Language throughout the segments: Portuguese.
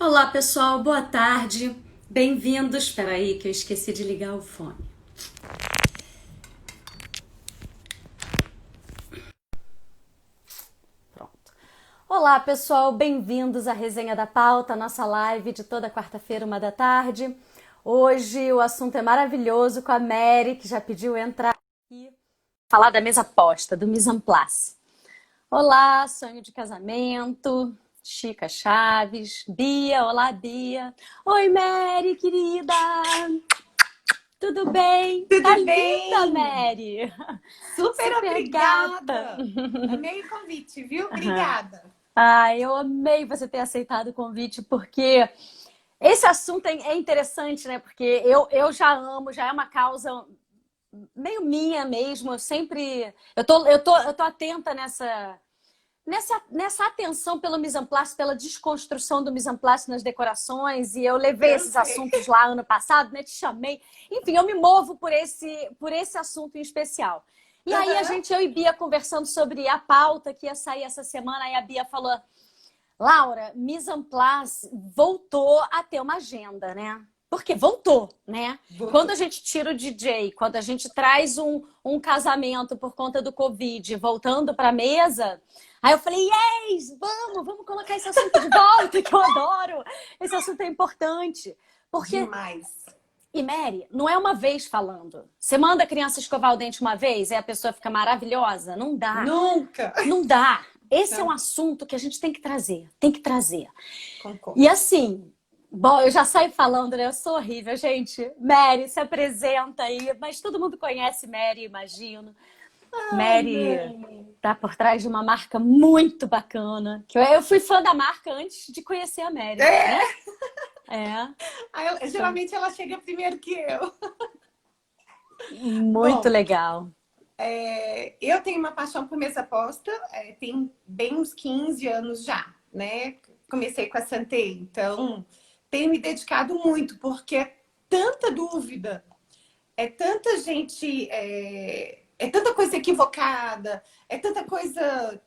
Olá pessoal, boa tarde, bem-vindos. Espera aí que eu esqueci de ligar o fone. Pronto. Olá pessoal, bem-vindos à Resenha da Pauta, nossa live de toda quarta-feira, 1 da tarde. Hoje o assunto é maravilhoso com a Mary, que já pediu entrar aqui. Falar da mesa posta, do mise en place. Olá, sonho de casamento, Chica Chaves, Bia, olá Bia. Oi Mary, querida, tudo bem? Tá Tudo linda, bem? Mary, Super super gata. obrigada. Amei o convite, viu? Obrigada. Eu amei você ter aceitado o convite, porque esse assunto é interessante, né? Porque eu já amo, já é uma causa meio minha mesmo. Eu tô atenta nessa atenção pelo mise en place, pela desconstrução do mise en place nas decorações, e eu levei Eu esses sei. assuntos lá ano passado, né? Te chamei. Enfim, eu me movo por esse assunto em especial. E aí Aham. eu e Bia conversando sobre a pauta que ia sair essa semana, aí a Bia falou: Laura, mise en place voltou a ter uma agenda, né? Porque voltou, né? Quando a Voltou. gente tira o DJ, quando a gente traz um casamento por conta do Covid voltando para a mesa, aí eu falei, yes, vamos colocar esse assunto de volta, que eu adoro. Esse assunto é importante. Porque, Demais. e Mary, não é uma vez falando. Você manda a criança escovar o dente uma vez e a pessoa fica maravilhosa? Não dá. Nunca. Não dá. Esse é um Não, assunto que a gente tem que trazer, tem que trazer. E concordo. assim, bom, eu já saio falando, né? Eu sou horrível, gente. Mary se apresenta aí, mas todo mundo conhece Mary, imagino. Ai, Mary não. tá por trás de uma marca muito bacana. Que eu fui fã da marca antes de conhecer a Mary, né? É. É, então, Geralmente ela chega primeiro que eu. muito Bom, legal. eu tenho uma paixão por mesa posta, tem bem uns 15 anos já, né? Comecei com a Santé, então tenho me dedicado muito, porque é tanta dúvida. É tanta gente, é tanta coisa equivocada, é tanta coisa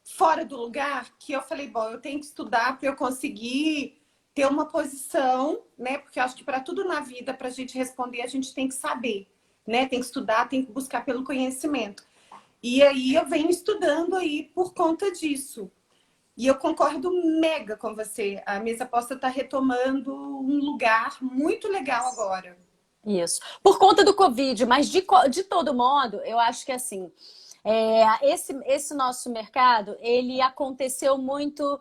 fora do lugar, que eu falei, bom, eu tenho que estudar para eu conseguir ter uma posição, né? Porque eu acho que para tudo na vida, para a gente responder, a gente tem que saber, né? Tem que estudar, tem que buscar pelo conhecimento. E aí eu venho estudando aí por conta disso. E eu concordo mega com você. A mesa posta está retomando um lugar muito legal agora. Isso. Por conta do Covid, mas de todo modo, eu acho que assim, esse nosso mercado, ele aconteceu muito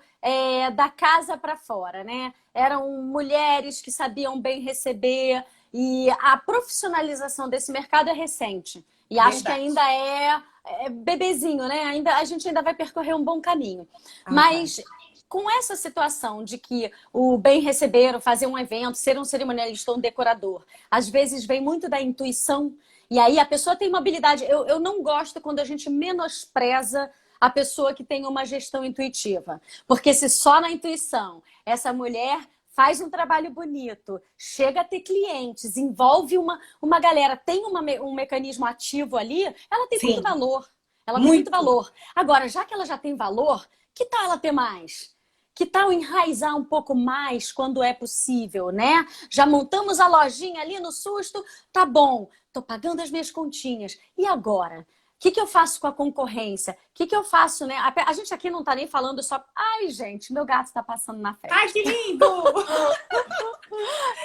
da casa para fora, né? Eram mulheres que sabiam bem receber e a profissionalização desse mercado é recente. E acho que Verdade. ainda é bebezinho, né? A gente ainda vai percorrer um bom caminho. Ah, vai. Mas com essa situação de que o bem receber, ou fazer um evento, ser um cerimonialista ou um decorador, às vezes vem muito da intuição, e aí a pessoa tem uma habilidade. Eu não gosto quando a gente menospreza a pessoa que tem uma gestão intuitiva. Porque se só na intuição essa mulher faz um trabalho bonito, chega a ter clientes, envolve uma galera, tem um mecanismo ativo ali, ela tem muito Sim, valor. Ela tem muito muito. valor. Agora, já que ela já tem valor, que tal ela ter mais? Que tal enraizar um pouco mais quando é possível, né? Já montamos a lojinha ali no susto, tá bom, tô pagando as minhas continhas. E agora? O que eu faço com a concorrência? O que eu faço, né? A gente aqui não tá nem falando só. Ai, gente, meu gato está passando na Ai, frente. que lindo!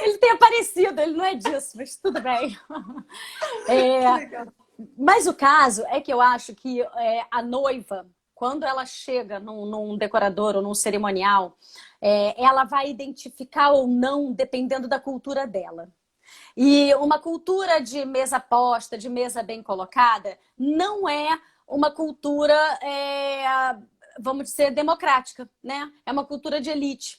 Ele tem aparecido, ele não é disso, mas tudo bem. Que É, legal. mas o caso é que eu acho que a noiva, quando ela chega num decorador ou num cerimonial, ela vai identificar ou não, dependendo da cultura dela. E uma cultura de mesa posta, de mesa bem colocada, não é uma cultura, vamos dizer, democrática, né? É uma cultura de elite.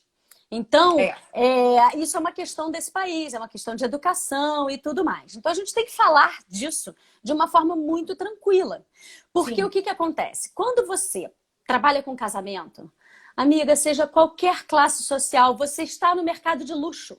Então, É, isso é uma questão desse país, é uma questão de educação e tudo mais. Então, a gente tem que falar disso de uma forma muito tranquila. Porque o sim. que acontece? Quando você trabalha com casamento, amiga, seja qualquer classe social, você está no mercado de luxo.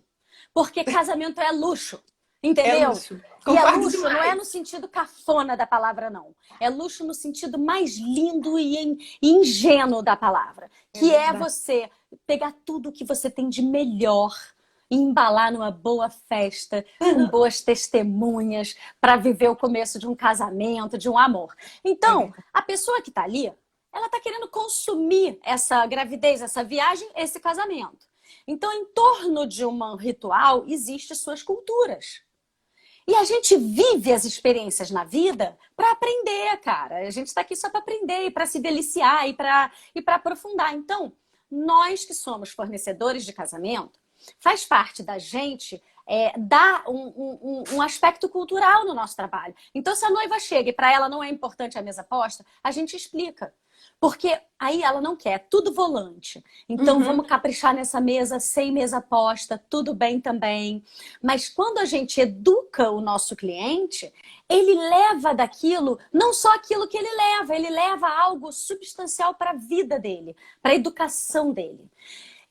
Porque casamento é luxo. É Entendeu? luxo. E é Concordo luxo, não é demais. no sentido cafona da palavra, não. É luxo no sentido mais lindo e ingênuo da palavra. É Que é verdade. você pegar tudo que você tem de melhor e embalar numa boa festa, com boas testemunhas, para viver o começo de um casamento, de um amor. É Então, verdade. a pessoa que está ali, ela está querendo consumir essa gravidez, essa viagem, esse casamento. Então, em torno de um ritual, existem suas culturas. E a gente vive as experiências na vida para aprender, cara. A gente está aqui só para aprender e para se deliciar e para aprofundar. Então, nós que somos fornecedores de casamento, faz parte da gente dar um aspecto cultural no nosso trabalho. Então, se a noiva chega e para ela não é importante a mesa posta, a gente explica. Porque aí ela não quer, tudo volante. Então Uhum. vamos caprichar nessa mesa, sem mesa posta, tudo bem também. Mas quando a gente educa o nosso cliente, ele leva daquilo, não só aquilo que ele leva algo substancial para a vida dele, para a educação dele.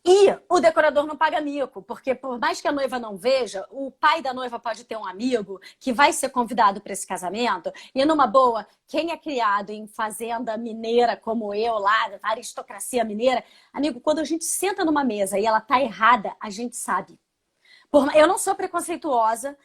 E o decorador não paga mico, porque por mais que a noiva não veja, o pai da noiva pode ter um amigo que vai ser convidado para esse casamento. E numa boa, quem é criado em fazenda mineira como eu lá, da aristocracia mineira, amigo, quando a gente senta numa mesa e ela tá errada, a gente sabe. Eu não sou preconceituosa.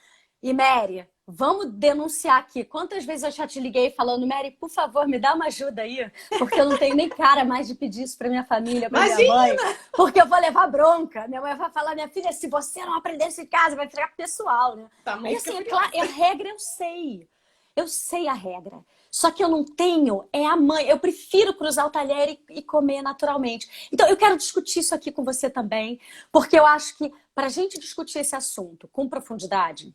E Mary, vamos denunciar aqui. Quantas vezes eu já te liguei falando, Mary, por favor, me dá uma ajuda aí, porque eu não tenho nem cara mais de pedir isso para minha família, para minha mãe, Imagina! porque eu vou levar bronca. Minha mãe vai falar, minha filha, se você não aprender isso em casa, vai ficar pessoal, né? Também E fica assim, é furiosa. claro, a regra eu sei. Eu sei a regra. Só que eu não tenho, é a mãe. Eu prefiro cruzar o talher e comer naturalmente. Então, eu quero discutir isso aqui com você também, porque eu acho que para a gente discutir esse assunto com profundidade,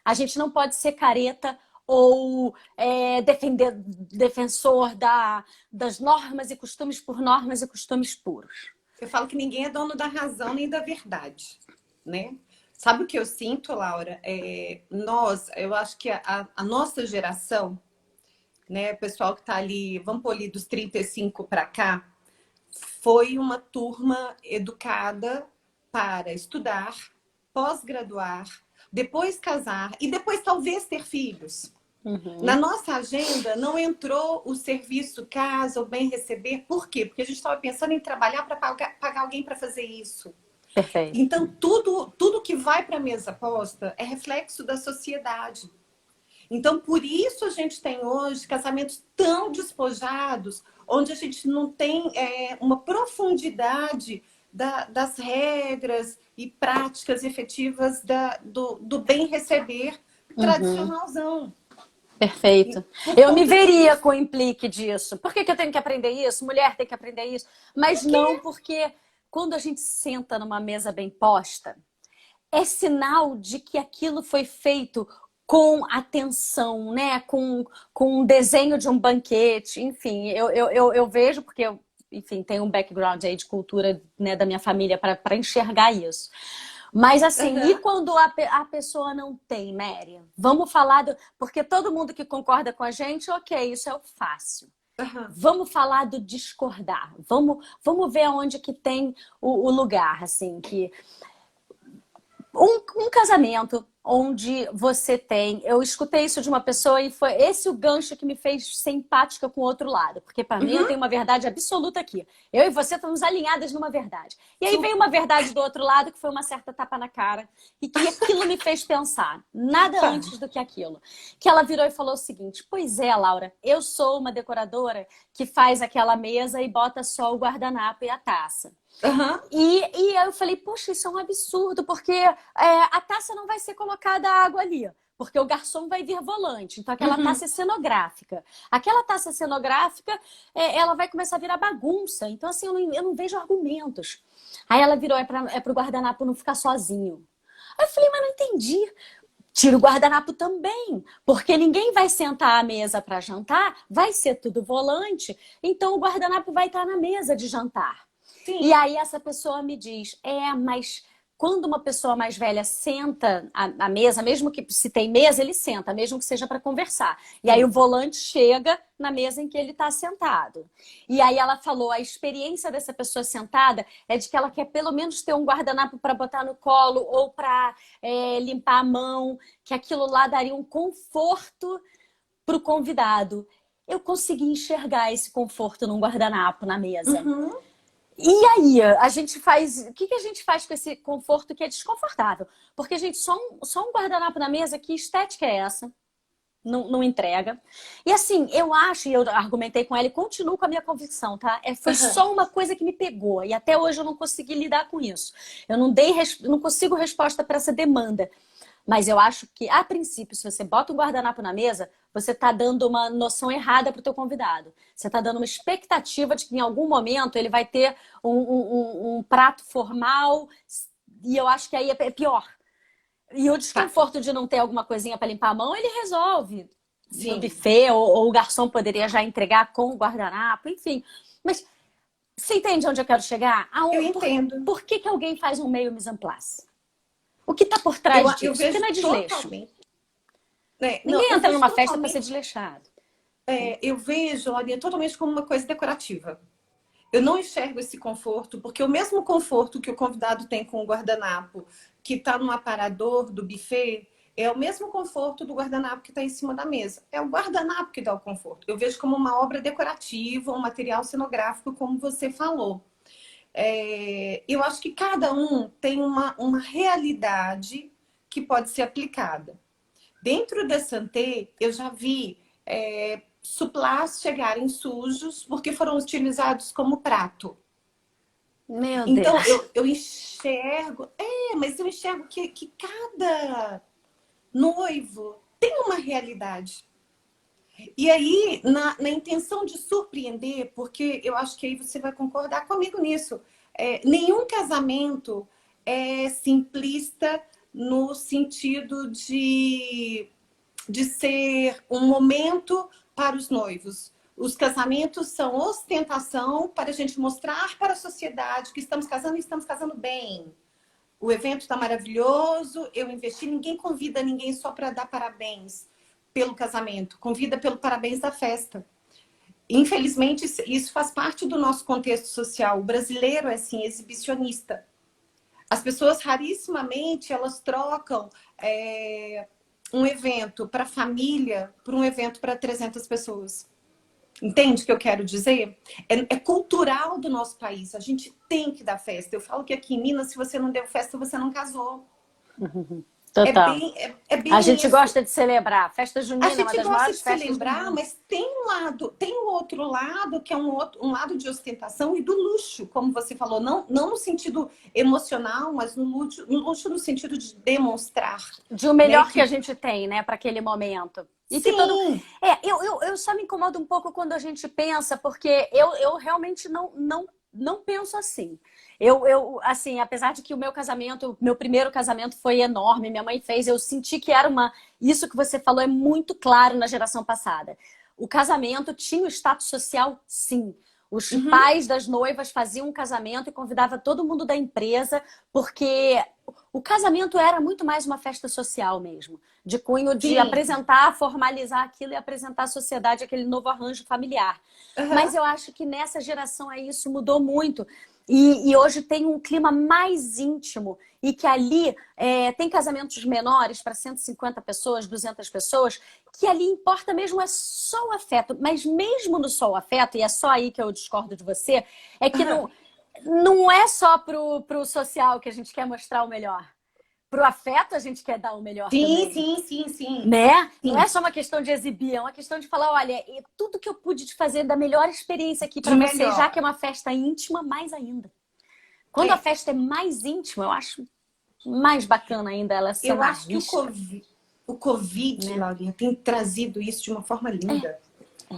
a gente não pode ser careta ou defensor das normas e costumes por normas e costumes puros. Eu falo que ninguém é dono da razão nem da verdade, né? Sabe o que eu sinto, Laura? Eu acho que a nossa geração, né, o pessoal que está ali, vamos pôr ali dos 35 para cá, foi uma turma educada para estudar, pós-graduar, depois casar e depois talvez ter filhos. Na Uhum, nossa agenda não entrou o serviço casa ou bem receber. Por quê? Porque a gente estava pensando em trabalhar para pagar alguém para fazer isso. perfeito. Então, tudo que vai para a mesa posta é reflexo da sociedade. Então, por isso a gente tem hoje casamentos tão despojados, onde a gente não tem uma profundidade das regras e práticas efetivas do bem receber Uhum, tradicionalzão. perfeito. Por Eu me conta veria disso. com o implique disso. Por que eu tenho que aprender isso? Mulher tem que aprender isso. Mas não porque quando a gente senta numa mesa bem posta, é sinal de que aquilo foi feito com atenção, né? Com um desenho de um banquete, enfim, eu vejo, porque eu, enfim, tenho um background aí de cultura, né, da minha família para enxergar isso. Mas assim, e Uhum. quando a pessoa não tem, Mary? Vamos falar do. Porque todo mundo que concorda com a gente, ok, isso é o fácil. Uhum. Vamos falar do discordar. Vamos ver aonde que tem o lugar, assim, que um casamento onde você tem. Eu escutei isso de uma pessoa e foi esse o gancho que me fez ser empática com o outro lado. Porque para mim eu Uhum. tenho uma verdade absoluta aqui. Eu e você estamos alinhadas numa verdade. E aí veio Super. uma verdade do outro lado que foi uma certa tapa na cara. E que aquilo me fez pensar. Nada Fala. antes do que aquilo. Que ela virou e falou o seguinte: pois é, Laura, eu sou uma decoradora que faz aquela mesa e bota só o guardanapo e a taça. Uhum. E eu falei, poxa, isso é um absurdo, porque a taça não vai ser colocada água ali, porque o garçom vai vir volante. Então, aquela Uhum. taça é cenográfica. Aquela taça cenográfica, ela vai começar a virar bagunça. Então, assim, eu não vejo argumentos. Aí ela virou, para o guardanapo não ficar sozinho. Aí eu falei, mas não entendi. Tira o guardanapo também, porque ninguém vai sentar à mesa para jantar, vai ser tudo volante, então o guardanapo vai estar na mesa de jantar. E Sim. aí essa pessoa me diz, mas quando uma pessoa mais velha senta à mesa, mesmo que se tem mesa, ele senta, mesmo que seja para conversar. E aí o volante chega na mesa em que ele está sentado. E aí ela falou, a experiência dessa pessoa sentada é de que ela quer pelo menos ter um guardanapo para botar no colo ou para limpar a mão, que aquilo lá daria um conforto para o convidado. Eu consegui enxergar esse conforto num guardanapo na mesa. Uhum. E aí, a gente faz. O que a gente faz com esse conforto que é desconfortável? Porque, gente, só um guardanapo na mesa, que estética é essa? Não entrega. E assim, eu acho, e eu argumentei com ela e continuo com a minha convicção, tá? Foi só uma coisa que me pegou. E até hoje eu não consegui lidar com isso. Eu não consigo resposta para essa demanda. Mas eu acho que, a princípio, se você bota um guardanapo na mesa, você está dando uma noção errada para o teu convidado. Você está dando uma expectativa de que em algum momento ele vai ter um prato formal, e eu acho que aí é pior. E o desconforto de não ter alguma coisinha para limpar a mão, ele resolve. Sim. No buffet, ou o garçom poderia já entregar com o guardanapo, enfim. Mas você entende onde eu quero chegar? Eu entendo. Por que alguém faz um meio mise en place? O que está por trás disso? Eu vejo que não é desleixo. Totalmente. Ninguém entra numa festa para ser desleixado. Eu vejo, Laurinha, totalmente como uma coisa decorativa. Eu não enxergo esse conforto, porque o mesmo conforto que o convidado tem com o guardanapo que está no aparador do buffet é o mesmo conforto do guardanapo que está em cima da mesa. É o guardanapo que dá o conforto. Eu vejo como uma obra decorativa, um material cenográfico, como você falou. Eu acho que cada um tem uma realidade que pode ser aplicada. Dentro da Santé, eu já vi suplás chegarem sujos porque foram utilizados como prato. Meu então, Deus. eu enxergo... mas eu enxergo que cada noivo tem uma realidade. E aí, na intenção de surpreender, porque eu acho que aí você vai concordar comigo nisso, nenhum casamento é simplista no sentido de ser um momento para os noivos. Os casamentos são ostentação para a gente mostrar para a sociedade que estamos casando e estamos casando bem. O evento está maravilhoso, eu investi, ninguém convida ninguém só para dar parabéns pelo casamento, convida pelo parabéns da festa. Infelizmente, isso faz parte do nosso contexto social. O brasileiro é, assim, exibicionista. As pessoas, rarissimamente, elas trocam um evento para família por um evento para 300 pessoas. Entende o que eu quero dizer? É cultural do nosso país. A gente tem que dar festa. Eu falo que aqui em Minas, se você não deu festa, você não casou. Total. Bem a gente isso. gosta de celebrar. Festa junina é uma das maiores festas. A gente gosta de celebrar, mas tem um outro lado, que é um lado de ostentação e do luxo, como você falou. Não no sentido emocional, mas no luxo no sentido de demonstrar. De o melhor que a gente tem, né, para aquele momento. E sim. Eu só me incomodo um pouco quando a gente pensa, porque eu realmente não penso assim. Assim, apesar de que o meu primeiro casamento foi enorme, minha mãe fez, eu senti que era isso que você falou é muito claro na geração passada. O casamento tinha o status social, sim. Os pais das noivas faziam um casamento e convidava todo mundo da empresa, porque o casamento era muito mais uma festa social mesmo. De cunho de apresentar, formalizar aquilo e apresentar à sociedade aquele novo arranjo familiar. Mas eu acho que nessa geração aí isso mudou muito. E hoje tem um clima mais íntimo e que ali tem casamentos menores para 150 pessoas, 200 pessoas, que ali importa mesmo é só o afeto. Mas mesmo no só o afeto, e é só aí que eu discordo de você, é que não é só pro social que a gente quer mostrar o melhor. Pro afeto a gente quer dar o melhor também. Sim. Né? Sim. Não é só uma questão de exibir, é uma questão de falar, olha, tudo que eu pude te fazer da melhor experiência aqui para você, já que é uma festa íntima, mais ainda. Quando a festa é mais íntima, eu acho mais bacana ainda ela ser Eu acho que o Covid, né, Laurinha, tem trazido isso de uma forma linda.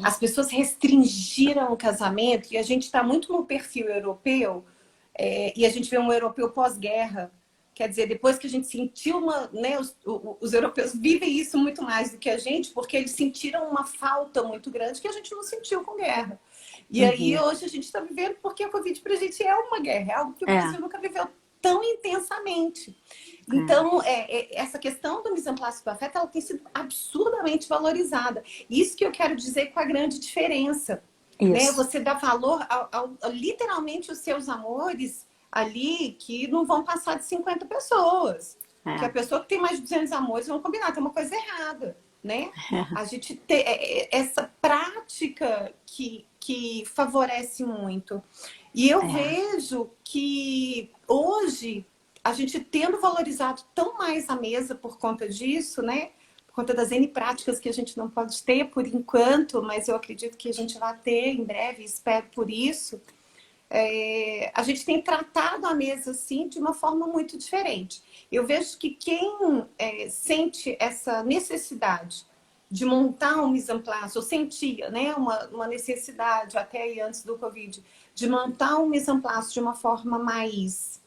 As pessoas restringiram o casamento e a gente está muito no perfil europeu e a gente vê um europeu pós-guerra. Quer dizer, depois que a gente sentiu né, os europeus vivem isso muito mais do que a gente, porque eles sentiram uma falta muito grande que a gente não sentiu com guerra. E aí hoje a gente está vivendo porque a Covid para a gente é uma guerra, é algo que o Brasil nunca viveu tão intensamente. Então, essa questão do mise en place do afeto, ela tem sido absurdamente valorizada. Isso que eu quero dizer com a grande diferença. Né? Você dá valor literalmente os seus amores ali, que não vão passar de 50 pessoas. Que a pessoa que tem mais de 200 amores, vão combinar, tem uma coisa errada. Né? A gente tem essa prática que favorece muito. E eu vejo que hoje, a gente tendo valorizado tão mais a mesa por conta disso, né? Por conta das N práticas que a gente não pode ter por enquanto, mas eu acredito que a gente vai ter em breve, espero por isso. A gente tem tratado a mesa assim de uma forma muito diferente. Eu vejo que quem sente essa necessidade de montar um mise en place, ou sentia, né, uma necessidade até aí antes do Covid, de montar um mise en place de uma forma mais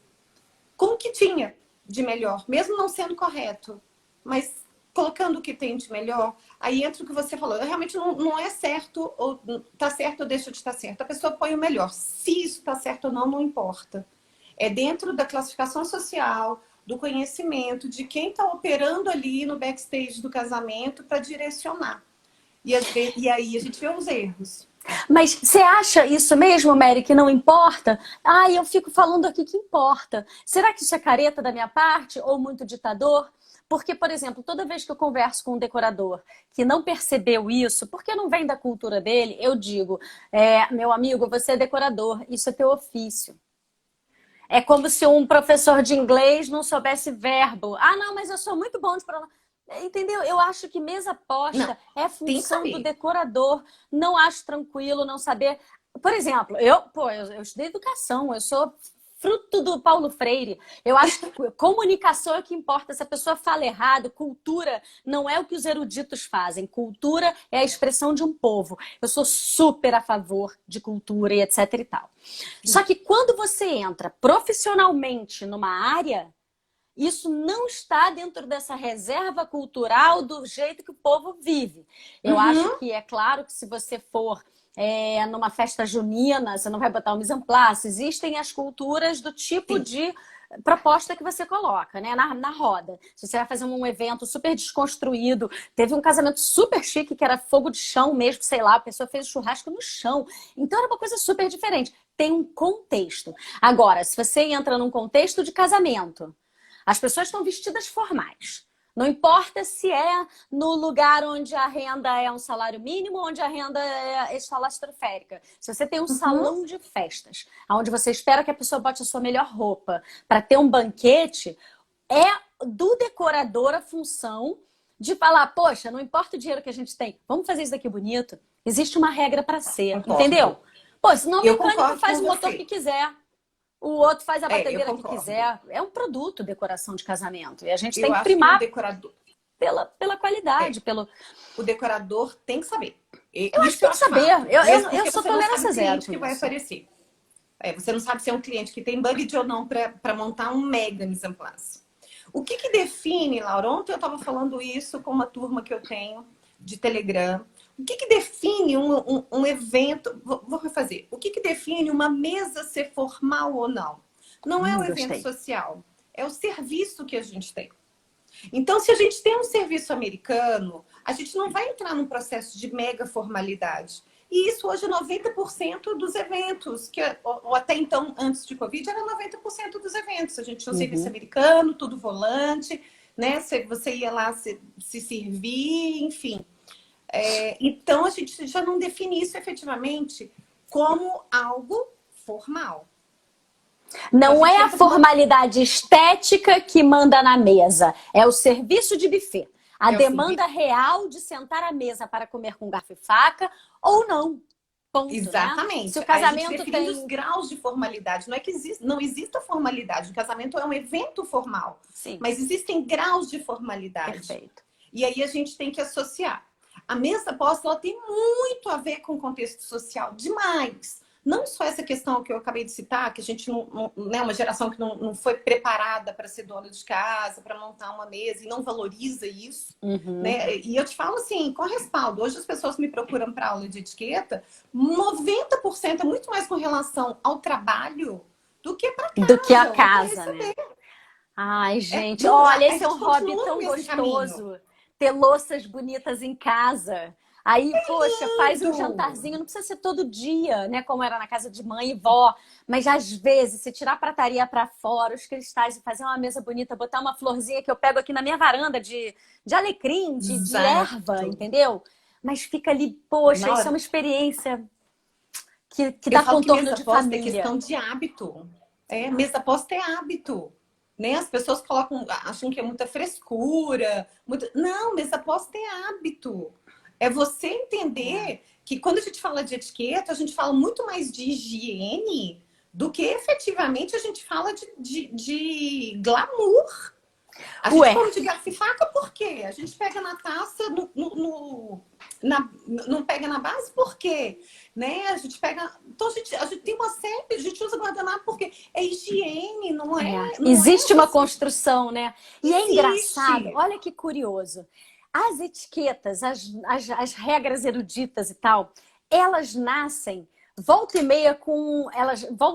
com o que tinha de melhor, mesmo não sendo correto, mas colocando o que tem de melhor, aí entra o que você falou, realmente não é certo, ou tá certo ou deixa de estar certo. A pessoa põe o melhor. Se isso tá certo ou não, não importa. É dentro da classificação social, do conhecimento, de quem está operando ali no backstage do casamento para direcionar. E aí a gente vê os erros. Mas você acha isso mesmo, Mary, que não importa? Eu fico falando aqui que importa. Será que isso é careta da minha parte ou muito ditador? Porque, por exemplo, toda vez que eu converso com um decorador que não percebeu isso, porque não vem da cultura dele, eu digo, meu amigo, você é decorador, isso é teu ofício. É como se um professor de inglês não soubesse verbo. Não, mas eu sou muito bom de pronúncia. Entendeu? Eu acho que mesa posta é função do decorador. Não acho tranquilo não saber. Por exemplo, eu estudei educação, eu sou fruto do Paulo Freire. Eu acho que comunicação é o que importa. Se a pessoa fala errado, cultura não é o que os eruditos fazem. Cultura é a expressão de um povo. Eu sou super a favor de cultura e etc e tal. Só que quando você entra profissionalmente numa área, isso não está dentro dessa reserva cultural do jeito que o povo vive. Eu acho que é claro que se você for numa festa junina, você não vai botar o mise en place. Existem as culturas do tipo de proposta que você coloca, né? Na roda. Se você vai fazer um evento super desconstruído, teve um casamento super chique que era fogo de chão mesmo, sei lá, a pessoa fez o churrasco no chão. Então era uma coisa super diferente. Tem um contexto. Agora, se você entra num contexto de casamento, as pessoas estão vestidas formais. Não importa se é no lugar onde a renda é um salário mínimo, onde a renda é estratosférica. Se você tem um salão de festas, onde você espera que a pessoa bote a sua melhor roupa para ter um banquete, é do decorador a função de falar, poxa, não importa o dinheiro que a gente tem, vamos fazer isso daqui bonito. Existe uma regra para ser, entendeu? Pô, senão o mecânico faz o motor que quiser. O outro faz a batedeira que quiser. É um produto, decoração de casamento. E a gente tem que primar pela qualidade. O decorador tem que saber. Eu acho que tem que saber. Eu sou tolerância zero. Que vai aparecer. Você não sabe se é um cliente que tem budget ou não para montar um mega mise en place. O que define, Laura? Ontem eu estava falando isso com uma turma que eu tenho de Telegram. O que define um evento? Vou refazer. O que define uma mesa ser formal ou não? Não é o evento social, é o serviço que a gente tem. Então, se a gente tem um serviço americano, a gente não vai entrar num processo de mega formalidade. E isso hoje é 90% dos eventos, ou até então, antes de Covid, era 90% dos eventos. A gente tinha um serviço americano, tudo volante, né? Você ia lá se servir, enfim. Então, a gente já não define isso efetivamente como algo formal. Não é a formalidade estética que manda na mesa, é o serviço de buffet. A demanda real de sentar à mesa para comer com garfo e faca ou não. Ponto, exatamente. Né? Se o casamento a gente tem os graus de formalidade. Não é que não exista formalidade. O casamento é um evento formal. Sim. Mas existem graus de formalidade. Perfeito. E aí a gente tem que associar. A mesa posta, ela tem muito a ver com o contexto social, demais. Não só essa questão que eu acabei de citar, que a gente não né, uma geração que não foi preparada para ser dona de casa, para montar uma mesa e não valoriza isso. Né? E eu te falo assim, com respaldo. Hoje as pessoas me procuram para aula de etiqueta, 90% é muito mais com relação ao trabalho do que para Do que a casa, ou para casa, né? receber. Ai, gente, Não, olha, a esse é gente um hobby continua no tão mesmo caminho. gostoso. Ter louças bonitas em casa. Aí, poxa, faz um Lindo! jantarzinho, não precisa ser todo dia, né? Como era na casa de mãe e vó. Mas às vezes, se tirar a prataria para fora, os cristais e fazer uma mesa bonita, botar uma florzinha que eu pego aqui na minha varanda de alecrim, de erva, Exato. entendeu? Mas fica ali, poxa, Na isso é uma hora, experiência que eu dá falo que contorno mesa de posta é família. questão de hábito. Mesa posta é hábito. Né? As pessoas colocam, acham que é muita frescura. Não, mesa posta é hábito. É você É. entender que quando a gente fala de etiqueta, a gente fala muito mais de higiene do que efetivamente a gente fala de glamour. A gente Ué, come de garfo e faca por quê? A gente pega na taça, não pega na base por quê? Né? A gente pega. Então a gente tem uma série, a gente usa guardanapo porque é higiene, não é existe uma você. construção, né? E é engraçado, Existe. olha que curioso. As etiquetas, as regras eruditas e tal, elas nascem, volta e meia,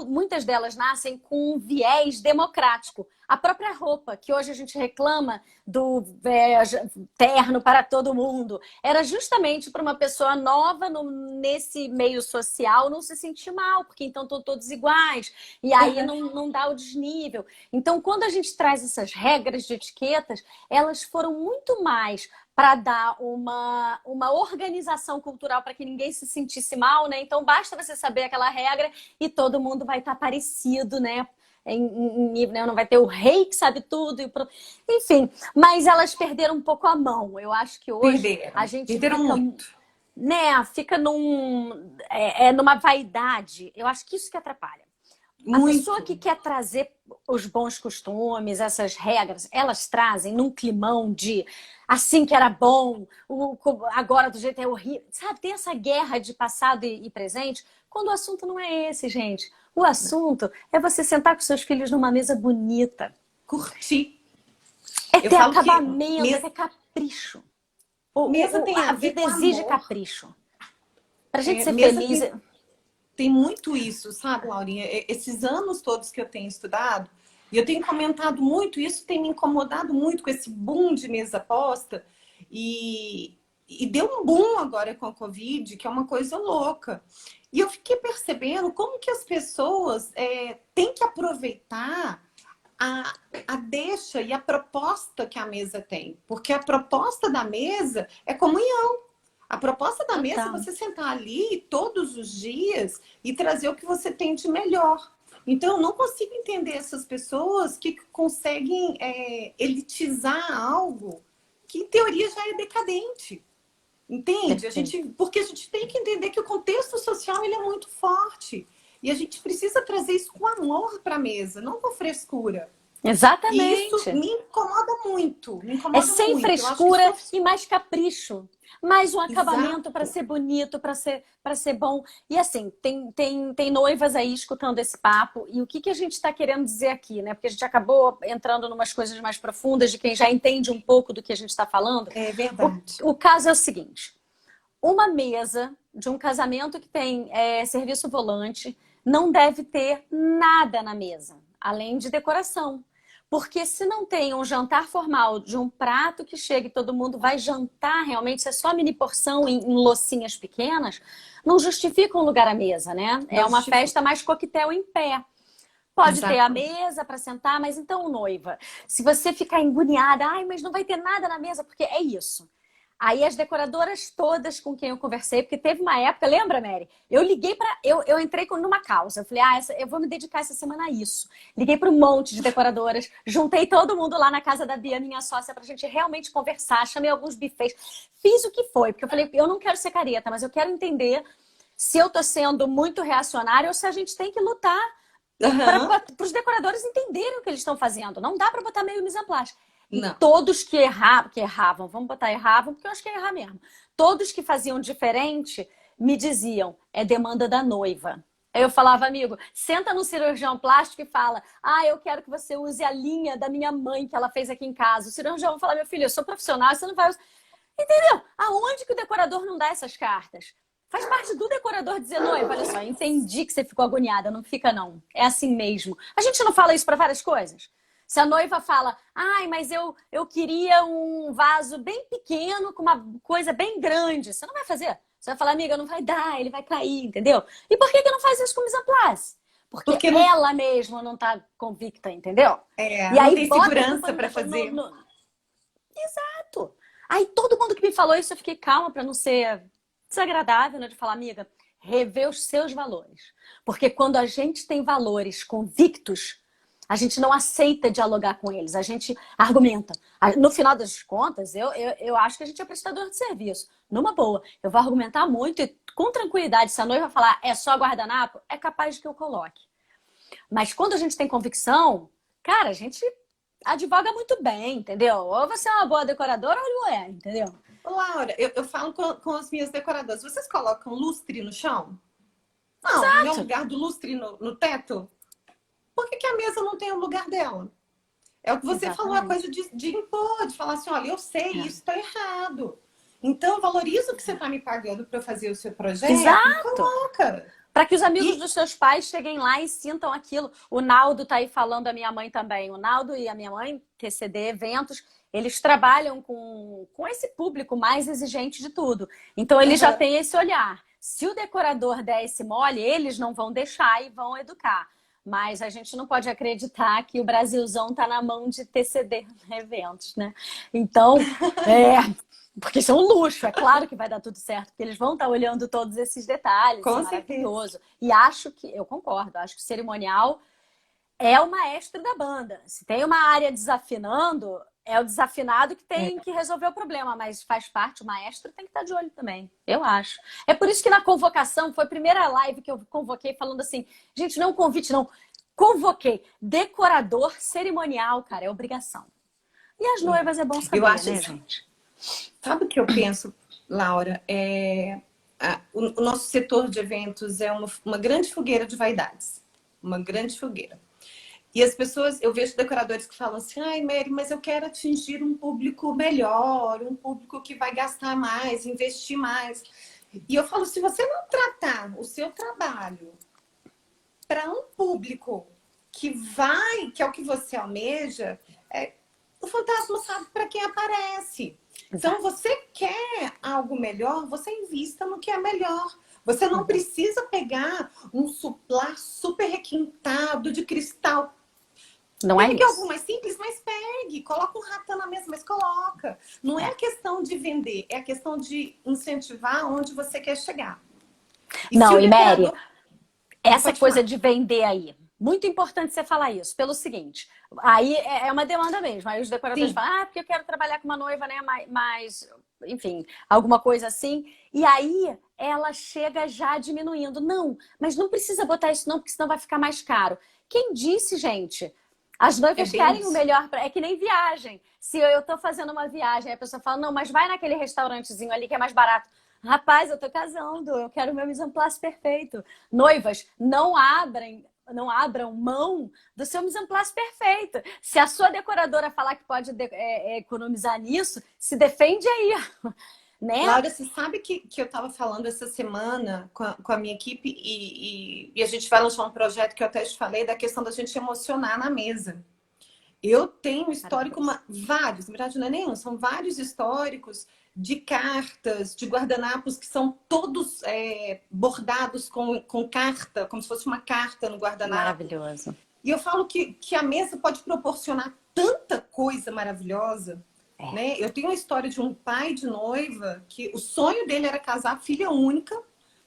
muitas delas nascem com um viés democrático. A própria roupa, que hoje a gente reclama do terno para todo mundo, era justamente para uma pessoa nova nesse meio social não se sentir mal, porque então estão todos iguais, e aí não dá o desnível. Então, quando a gente traz essas regras de etiquetas, elas foram muito mais para dar uma organização cultural para que ninguém se sentisse mal, né? Então, basta você saber aquela regra e todo mundo vai estar parecido, né? Né? Não vai ter o rei que sabe tudo. Enfim, mas elas perderam um pouco a mão. Eu acho que hoje a Perderam. gente Perderam fica, muito. né? Fica numa vaidade. Eu acho que isso que atrapalha. A pessoa que Muito. quer trazer os bons costumes, essas regras, elas trazem num climão de assim que era bom, agora do jeito é horrível. Sabe, tem essa guerra de passado e presente, quando o assunto não é esse, gente. O assunto é você sentar com seus filhos numa mesa bonita. Curtir. É Eu ter falo que acabamento, é ter capricho. mesa tem a A ver vida com exige amor. capricho. Pra gente ser Mesa feliz. tem muito isso, sabe, Laurinha? Esses anos todos que eu tenho estudado, e eu tenho comentado muito, isso tem me incomodado muito com esse boom de mesa posta, e deu um boom agora com a Covid, que é uma coisa louca. E eu fiquei percebendo como que as pessoas têm que aproveitar a, a deixa e a proposta que a mesa tem. Porque a proposta da mesa é comunhão. A proposta da mesa é Total. você sentar ali todos os dias e trazer o que você tem de melhor. Então, eu não consigo entender essas pessoas que conseguem elitizar algo que, em teoria, já é decadente. Entende? Perfeito. Porque a gente tem que entender que o contexto social ele é muito forte. E a gente precisa trazer isso com amor para a mesa, não com frescura. E isso Exatamente. me incomoda muito. Me É incomoda sem muito. Eu acho que frescura e mais capricho. Mais um acabamento para exato. ser bonito, para ser bom. E assim, tem noivas aí escutando esse papo. E o que a gente está querendo dizer aqui, né? Porque a gente acabou entrando em umas coisas mais profundas de quem já entende um pouco do que a gente está falando. É O, verdade. o caso é o seguinte: uma mesa de um casamento que tem serviço volante não deve ter nada na mesa, além de decoração. Porque se não tem um jantar formal de um prato que chegue e todo mundo vai jantar realmente, se é só mini porção em loucinhas pequenas, não justifica um lugar à mesa, né? É Não uma justifica. festa mais coquetel em pé. Pode ter a Exato. mesa para sentar, mas então, noiva, se você ficar agoniada, ai, mas não vai ter nada na mesa, porque é isso. Aí as decoradoras todas com quem eu conversei, porque teve uma época, lembra, Mary? Eu liguei para. Eu entrei numa causa. Eu falei, eu vou me dedicar essa semana a isso. Liguei para um monte de decoradoras, juntei todo mundo lá na casa da Bia, minha sócia, pra gente realmente conversar. Chamei alguns bufês. Fiz o que foi, porque eu falei, eu não quero ser careta, mas eu quero entender se eu tô sendo muito reacionária ou se a gente tem que lutar Aham. para os decoradores entenderem o que eles estão fazendo. Não dá para botar meio mise en place. E Não. todos que erravam, vamos botar erravam, porque eu acho que é errar mesmo. Todos que faziam diferente me diziam, é demanda da noiva. Aí eu falava, amigo, senta no cirurgião plástico e fala, eu quero que você use a linha da minha mãe que ela fez aqui em casa. O cirurgião vai falar, meu filho, eu sou profissional, você não vai usar. Entendeu? Aonde que o decorador não dá essas cartas? Faz parte do decorador dizer, noiva, olha só, entendi que você ficou agoniada, não fica não. É assim mesmo. A gente não fala isso para várias coisas? Se a noiva fala, ai, mas eu queria um vaso bem pequeno com uma coisa bem grande, você não vai fazer. Você vai falar, amiga, não vai dar, ele vai cair, entendeu? E por que que não faz isso com mise en place? Porque Porque não, ela mesma não tá convicta, entendeu? E não aí tem bota a segurança culpa para fazer. Exato. Aí todo mundo que me falou isso, eu fiquei calma para não ser desagradável, né? De falar, amiga, rever os seus valores. Porque quando a gente tem valores convictos, a gente não aceita dialogar com eles, a gente argumenta. No final das contas, eu acho que a gente é prestador de serviço. Numa boa, eu vou argumentar muito e com tranquilidade, se a noiva falar é só guardanapo, é capaz de que eu coloque. Mas quando a gente tem convicção, cara, a gente advoga muito bem, entendeu? Ou você é uma boa decoradora ou não é, entendeu? Ô, Laura, eu falo com as minhas decoradoras. Vocês colocam lustre no chão? Não, não é o Exato. lugar do lustre no teto? Por que que a mesa não tem o lugar dela? É o que você falou, a Exatamente. coisa de impor, de falar assim, olha, eu sei, É. isso está errado. Então, valoriza o que você está me pagando para eu fazer o seu projeto e Exato. coloca. Para que os amigos E dos seus pais cheguem lá e sintam aquilo. O Naldo tá aí falando, a minha mãe também. O Naldo e a minha mãe, TCD Eventos, eles trabalham com esse público mais exigente de tudo. Então, eles já aham, têm esse olhar. Se o decorador der esse mole, eles não vão deixar e vão educar. Mas a gente não pode acreditar que o Brasilzão tá na mão de TCD Eventos, né? Então, porque isso é um luxo, é claro que vai dar tudo certo, porque eles vão estar olhando todos esses detalhes, isso é com certeza. maravilhoso. E acho que, eu concordo, acho que o cerimonial é o maestro da banda. Se tem uma área desafinando, é o desafinado que tem É. que resolver o problema, mas faz parte, o maestro tem que estar de olho também, eu acho. É por isso que na convocação, foi a primeira live que eu convoquei falando assim, gente, não convite não, convoquei decorador cerimonial, cara, é obrigação. E as noivas é bom Eu saber, acho, né, gente? sabe o que eu penso, Laura? O nosso setor de eventos é uma grande fogueira de vaidades. Uma grande fogueira. E as pessoas, eu vejo decoradores que falam assim, ai, Mary, mas eu quero atingir um público melhor, um público que vai gastar mais, investir mais. E eu falo, se você não tratar o seu trabalho para um público que é o que você almeja, o fantasma sabe para quem aparece. Então, Exato. você quer algo melhor, você invista no que é melhor. Você não precisa pegar um suplar super requintado de cristal. Não é Pegue algo isso. mais simples, mas pegue. Coloca um ratão na mesa, mas coloca. Não é É. a questão de vender, é a questão de incentivar onde você quer chegar. E se Não, o e Mary, decorador... essa Pode coisa falar. de vender aí, muito importante você falar isso, pelo seguinte, aí é uma demanda mesmo. Aí os decoradores Sim, falam, porque eu quero trabalhar com uma noiva, né, mais, enfim, alguma coisa assim. E aí ela chega já diminuindo. Não, mas não precisa botar isso não, porque senão vai ficar mais caro. Quem disse, gente? As é noivas bem querem o isso. melhor, é que nem viagem. Se eu tô fazendo uma viagem, aí a pessoa fala, não, mas vai naquele restaurantezinho ali que é mais barato. Rapaz, eu tô casando, eu quero o meu mise en place perfeito. Noivas, não abram mão do seu mise en place perfeito. Se a sua decoradora falar que pode economizar nisso, se defende aí, né? Laura, você sabe que eu estava falando essa semana com a minha equipe e a gente vai lançar um projeto que eu até te falei da questão da gente emocionar na mesa. Eu tenho um histórico, Maravilhoso. vários, na verdade não é nenhum, são vários históricos de cartas, de guardanapos que são todos bordados com carta, como se fosse uma carta no guardanapo. Maravilhoso. E eu falo que a mesa pode proporcionar tanta coisa maravilhosa, É. né? Eu tenho uma história de um pai de noiva que o sonho dele era casar, filha única,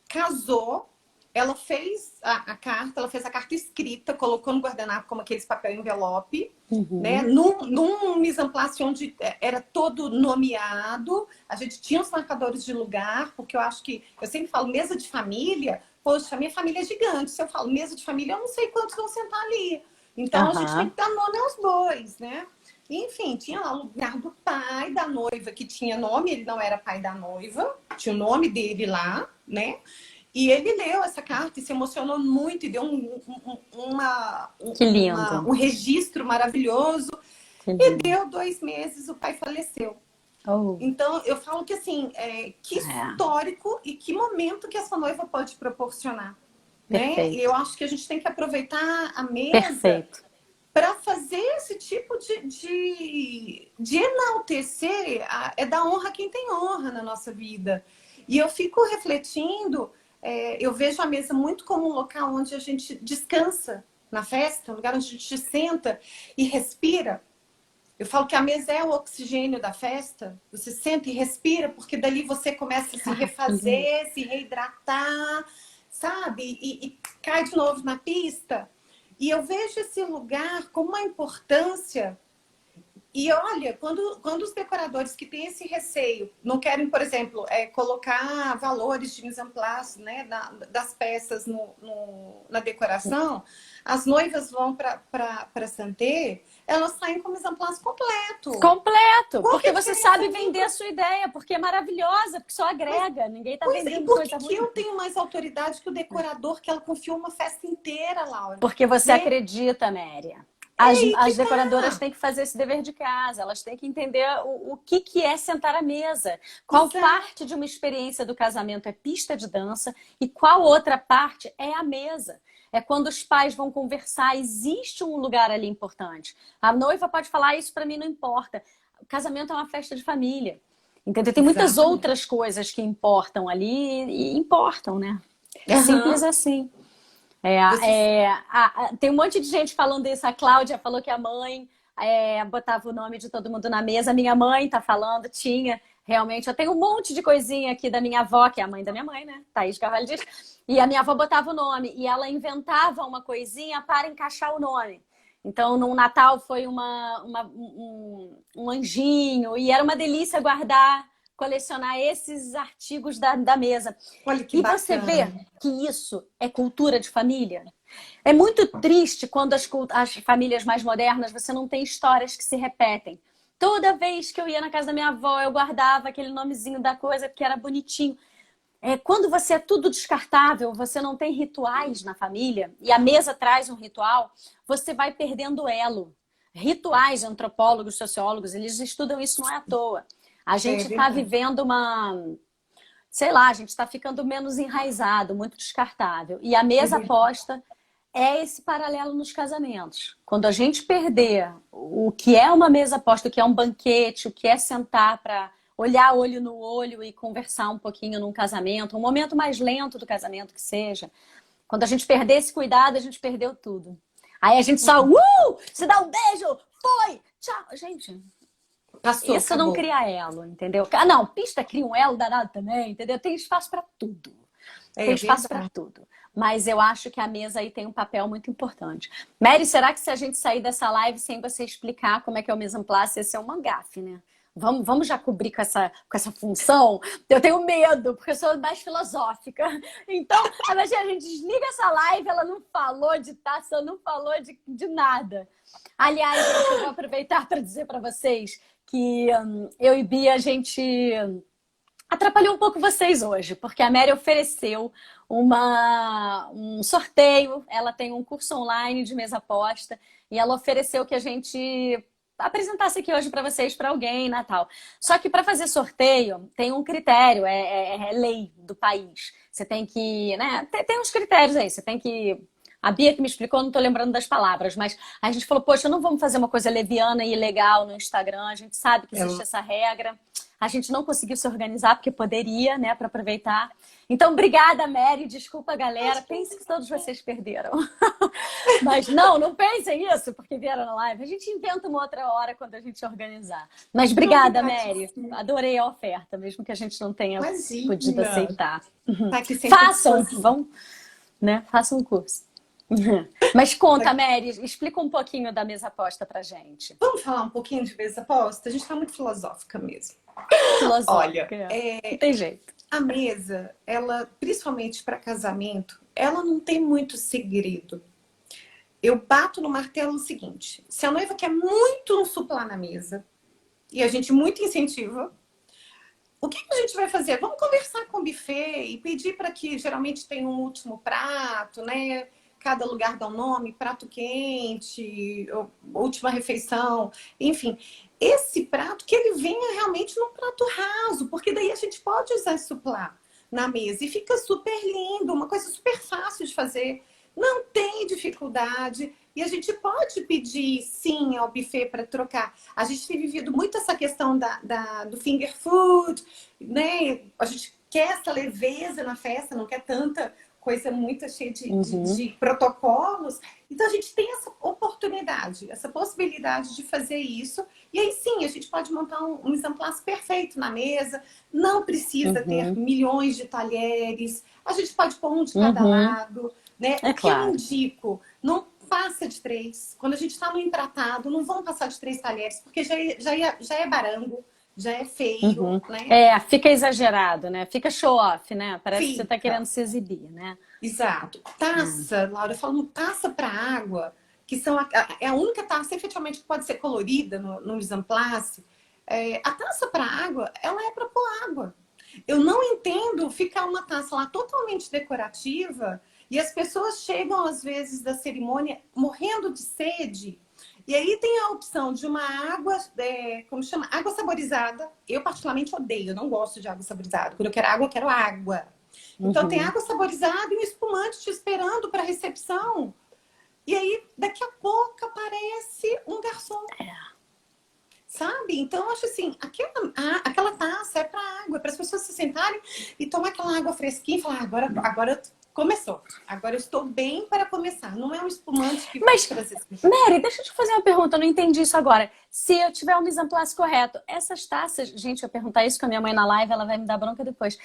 casou, ela fez a carta, ela fez a carta escrita, colocou no guardanapo como aqueles papel envelope, né? Uhum. Num mise en place onde era todo nomeado, a gente tinha os marcadores de lugar, porque eu acho que, eu sempre falo, mesa de família, poxa, a minha família é gigante, se eu falo mesa de família, eu não sei quantos vão sentar ali. Então, a gente tem Aham. que dar nome aos bois, né? Enfim, tinha lá o lugar do pai da noiva, que tinha nome, ele não era pai da noiva, tinha o nome dele lá, né? E ele leu essa carta e se emocionou muito e deu Que lindo. um registro maravilhoso. Que E lindo. deu 2 meses, o pai faleceu. Oh, Então, eu falo que assim, que é, histórico e que momento que essa noiva pode proporcionar, né? E perfeito, eu acho que a gente tem que aproveitar a mesa perfeito. para fazer esse tipo de enaltecer, é dar honra a quem tem honra na nossa vida. E eu fico refletindo, eu vejo a mesa muito como um local onde a gente descansa na festa, um lugar onde a gente senta e respira. Eu falo que a mesa é o oxigênio da festa. Você senta e respira, porque dali você começa a se Que lindo. refazer, se reidratar, sabe? E cai de novo na pista. E eu vejo esse lugar com uma importância. E olha, quando os decoradores que têm esse receio não querem, por exemplo, colocar valores de mise en place, né, das peças na decoração, as noivas vão para Santé, elas saem com mise en place completo. Completo, Qual que é porque a você diferença sabe vender minha? a sua ideia, porque é maravilhosa, porque só agrega, ninguém tá Pois é, e vendendo por que coisa que ruim. eu tenho mais autoridade que o decorador que ela confiou uma festa inteira, Laura? Porque você Né? acredita, Méria. É As, aí que as decoradoras tá. têm que fazer esse dever de casa, elas têm que entender o que é sentar à mesa, qual Exato. parte de uma experiência do casamento é pista de dança e qual outra parte é a mesa. É quando os pais vão conversar, existe um lugar ali importante. A noiva pode falar, isso para mim não importa. O casamento é uma festa de família. Entendeu? Tem muitas Exatamente. outras coisas que importam ali e importam, né? Simples Aham. assim. Você... Tem um monte de gente falando isso. A Cláudia falou que a mãe botava o nome de todo mundo na mesa. A minha mãe tá falando, tinha. Realmente, eu tenho um monte de coisinha aqui da minha avó, que é a mãe da minha mãe, né? Thaís Carvalho diz. E a minha avó botava o nome. E ela inventava uma coisinha para encaixar o nome. Então, no Natal foi um anjinho. E era uma delícia guardar, colecionar esses artigos da mesa. Olha que E você vê bacana. que isso é cultura de família. É muito triste quando as famílias mais modernas você não tem histórias que se repetem. Toda vez que eu ia na casa da minha avó, eu guardava aquele nomezinho da coisa porque era bonitinho. Quando você é tudo descartável, você não tem rituais na família, e a mesa traz um ritual, você vai perdendo elo. Rituais, antropólogos, sociólogos, eles estudam isso não é à toa. A É gente está verdade. vivendo sei lá, a gente está ficando menos enraizado, muito descartável. E a É mesa verdade. posta é esse paralelo nos casamentos. Quando a gente perder o que é uma mesa posta, o que é um banquete, o que é sentar para olhar olho no olho e conversar um pouquinho num casamento, um momento mais lento do casamento que seja. Quando a gente perder esse cuidado, a gente perdeu tudo. Aí a gente só, se dá um beijo, foi, tchau. Gente, Passou, isso não acabou. cria elo, entendeu? Ah, não, pista cria um elo danado também, entendeu? Tem espaço para tudo. Tem É espaço para verdade. tudo. Mas eu acho que a mesa aí tem um papel muito importante. Mary, será que se a gente sair dessa live sem você explicar como é que é o mise en place, esse é um gafe, né? Vamos já cobrir com essa função? Eu tenho medo, porque eu sou mais filosófica. Então, imagina, a gente desliga essa live, ela não falou de taça, não falou de nada. Aliás, gente, eu vou aproveitar para dizer para vocês que eu e Bia, a gente atrapalhou um pouco vocês hoje, porque a Mary ofereceu um sorteio, ela tem um curso online de mesa posta, e ela ofereceu que a gente apresentasse aqui hoje para vocês, para alguém, Natal. Só que para fazer sorteio tem um critério, é lei do país. Você tem que, né? Tem uns critérios aí, você tem que. A Bia que me explicou, não estou lembrando das palavras, mas a gente falou, poxa, não vamos fazer uma coisa leviana e ilegal no Instagram, a gente sabe que existe É, essa regra. A gente não conseguiu se organizar porque poderia, né, para aproveitar. Então, obrigada, Mary. Desculpa, galera. Pense que todos vocês perderam. Mas não pensem isso porque vieram na live. A gente inventa uma outra hora quando a gente organizar. Mas obrigada, Mary. novidade. Adorei a oferta, mesmo que a gente não tenha podido Imagina. aceitar. Tá aqui sempre à Façam, disposição. vão, né? Façam um curso. Mas conta, Mary, explica um pouquinho da mesa posta pra gente. Vamos falar um pouquinho de mesa posta? A gente está muito filosófica mesmo. Olha, Filosófica, não tem jeito. a mesa, ela, principalmente para casamento, ela não tem muito segredo. Eu bato no martelo o seguinte: se a noiva quer muito um suplá na mesa, e a gente muito incentiva, o que a gente vai fazer? Vamos conversar com o buffet e pedir para que geralmente tenha um último prato, né? cada lugar dá um nome, prato quente, última refeição, enfim. Esse prato que ele venha realmente num prato raso, porque daí a gente pode usar suplá na mesa e fica super lindo, uma coisa super fácil de fazer, não tem dificuldade. E a gente pode pedir, sim, ao buffet para trocar. A gente tem vivido muito essa questão do finger food, né? A gente quer essa leveza na festa, não quer tanta coisa muito cheia de protocolos. Então, a gente tem essa oportunidade, essa possibilidade de fazer isso. E aí, sim, a gente pode montar um mise en place perfeito na mesa. Não precisa ter milhões de talheres. A gente pode pôr um de cada lado, né? É O que eu claro. indico, não passa de 3. Quando a gente está no empratado, não vão passar de 3 talheres, porque já é barango, já é feio, né? É, fica exagerado, né? Fica show-off, né? Parece que você tá Fica. querendo se exibir, né? Exato. Taça, Laura, eu falo taça para água, que é a única taça efetivamente que pode ser colorida no mise en place. A taça para água, ela é para pôr água. Eu não entendo ficar uma taça lá totalmente decorativa e as pessoas chegam, às vezes, da cerimônia morrendo de sede. E aí tem a opção de uma água, como chama? Água saborizada. Eu, particularmente, odeio, eu não gosto de água saborizada. Quando eu quero água, eu quero água. Então, tem água saborizada e um espumante te esperando para recepção. E aí, daqui a pouco, aparece um garçom. Sabe? Então, eu acho assim, aquela taça é para água, para as pessoas se sentarem e tomar aquela água fresquinha e falar, agora começou. Agora eu estou bem para começar. Não é um espumante que vai trazer... Mary, deixa eu te fazer uma pergunta, eu não entendi isso agora. Se eu tiver o mise en place correto, essas taças... Gente, eu perguntar isso com a minha mãe na live, ela vai me dar bronca depois.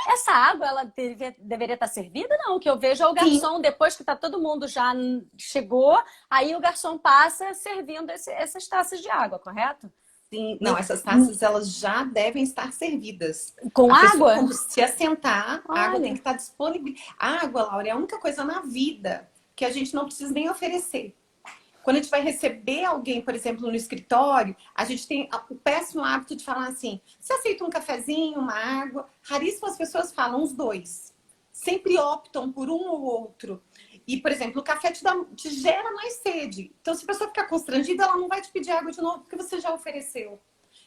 Essa água, ela deveria estar servida? Não, o que eu vejo é o garçom, depois que tá todo mundo já chegou, aí o garçom passa servindo essas taças de água, correto? Sim, não, essas taças elas já devem estar servidas. Com A pessoa, água? quando se assentar, a água tem Olha. que estar disponível. A água, Laura, é a única coisa na vida que a gente não precisa nem oferecer. Quando a gente vai receber alguém, por exemplo, no escritório, a gente tem o péssimo hábito de falar assim: você aceita um cafezinho, uma água? Raríssimas pessoas falam os dois. Sempre optam por um ou outro. E, por exemplo, o café te gera mais sede. Então, se a pessoa ficar constrangida, ela não vai te pedir água de novo, porque você já ofereceu.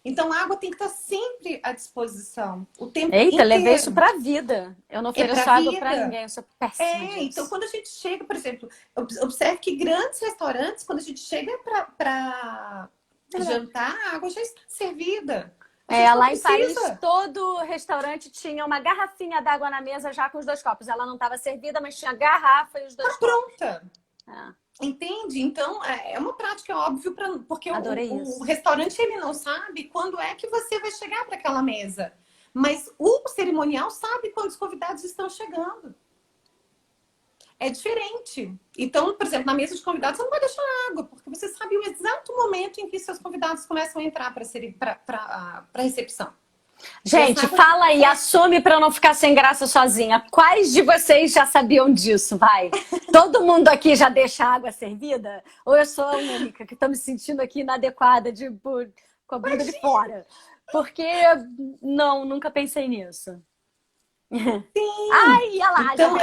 Então, a água tem que estar sempre à disposição, o tempo inteiro. Levei isso pra vida. Eu não ofereço água pra ninguém, eu sou péssima disso. Então, quando a gente chega, por exemplo, observe que grandes restaurantes, quando a gente chega para jantar, a água já está servida. Lá em Paris, todo restaurante tinha uma garrafinha d'água na mesa já com os 2 copos. Ela não estava servida, mas tinha garrafa e os 2 copos. Pronta. Entende? Então, é uma prática óbvia, porque o restaurante ele não sabe quando é que você vai chegar para aquela mesa. Mas o cerimonial sabe quando os convidados estão chegando. É diferente. Então, por exemplo, na mesa de convidados, você não vai deixar água, porque você sabe o exato momento em que seus convidados começam a entrar para a recepção. Gente, fala aí, assume para eu não ficar sem graça sozinha. Quais de vocês já sabiam disso? Vai. Todo mundo aqui já deixa a água servida? Ou eu sou a única que estou me sentindo aqui inadequada, com a bunda de fora? Porque não, nunca pensei nisso. Sim. Ai, olha lá, então,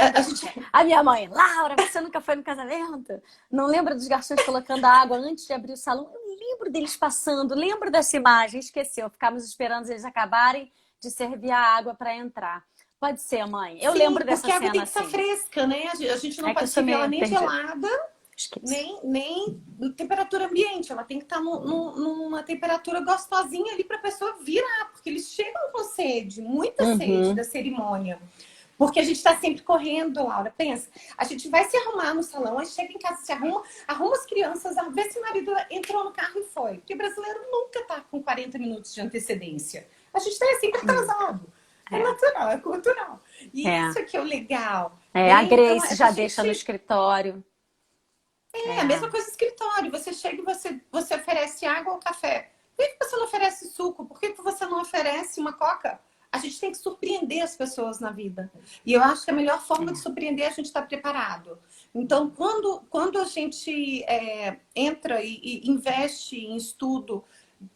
a minha mãe, Laura, você nunca foi no casamento? Não lembra dos garçons colocando a água antes de abrir o salão? Eu lembro deles passando, lembro dessa imagem, esqueceu. Ficávamos esperando eles acabarem de servir a água para entrar. Pode ser, mãe. Eu lembro dessa cena assim. Porque a água tem que estar fresca, né? A gente não pode servir ela nem gelada, nem temperatura ambiente. Ela tem que estar numa temperatura gostosinha ali para a pessoa virar, porque eles chegam com sede, muita sede da cerimônia. Porque a gente está sempre correndo, Laura. Pensa, a gente vai se arrumar no salão, aí chega em casa, se arruma as crianças, vê se o marido entrou no carro e foi. Porque brasileiro nunca está com 40 minutos de antecedência. A gente está sempre atrasado. É natural, é cultural. E isso aqui é o legal. A Grace então, já deixa no escritório. A mesma coisa no escritório. Você chega e você oferece água ou café. Por que você não oferece suco? Por que você não oferece uma coca? A gente tem que surpreender as pessoas na vida. E eu acho que a melhor forma de surpreender é a gente estar preparado. Então, quando a gente entra e investe em estudo,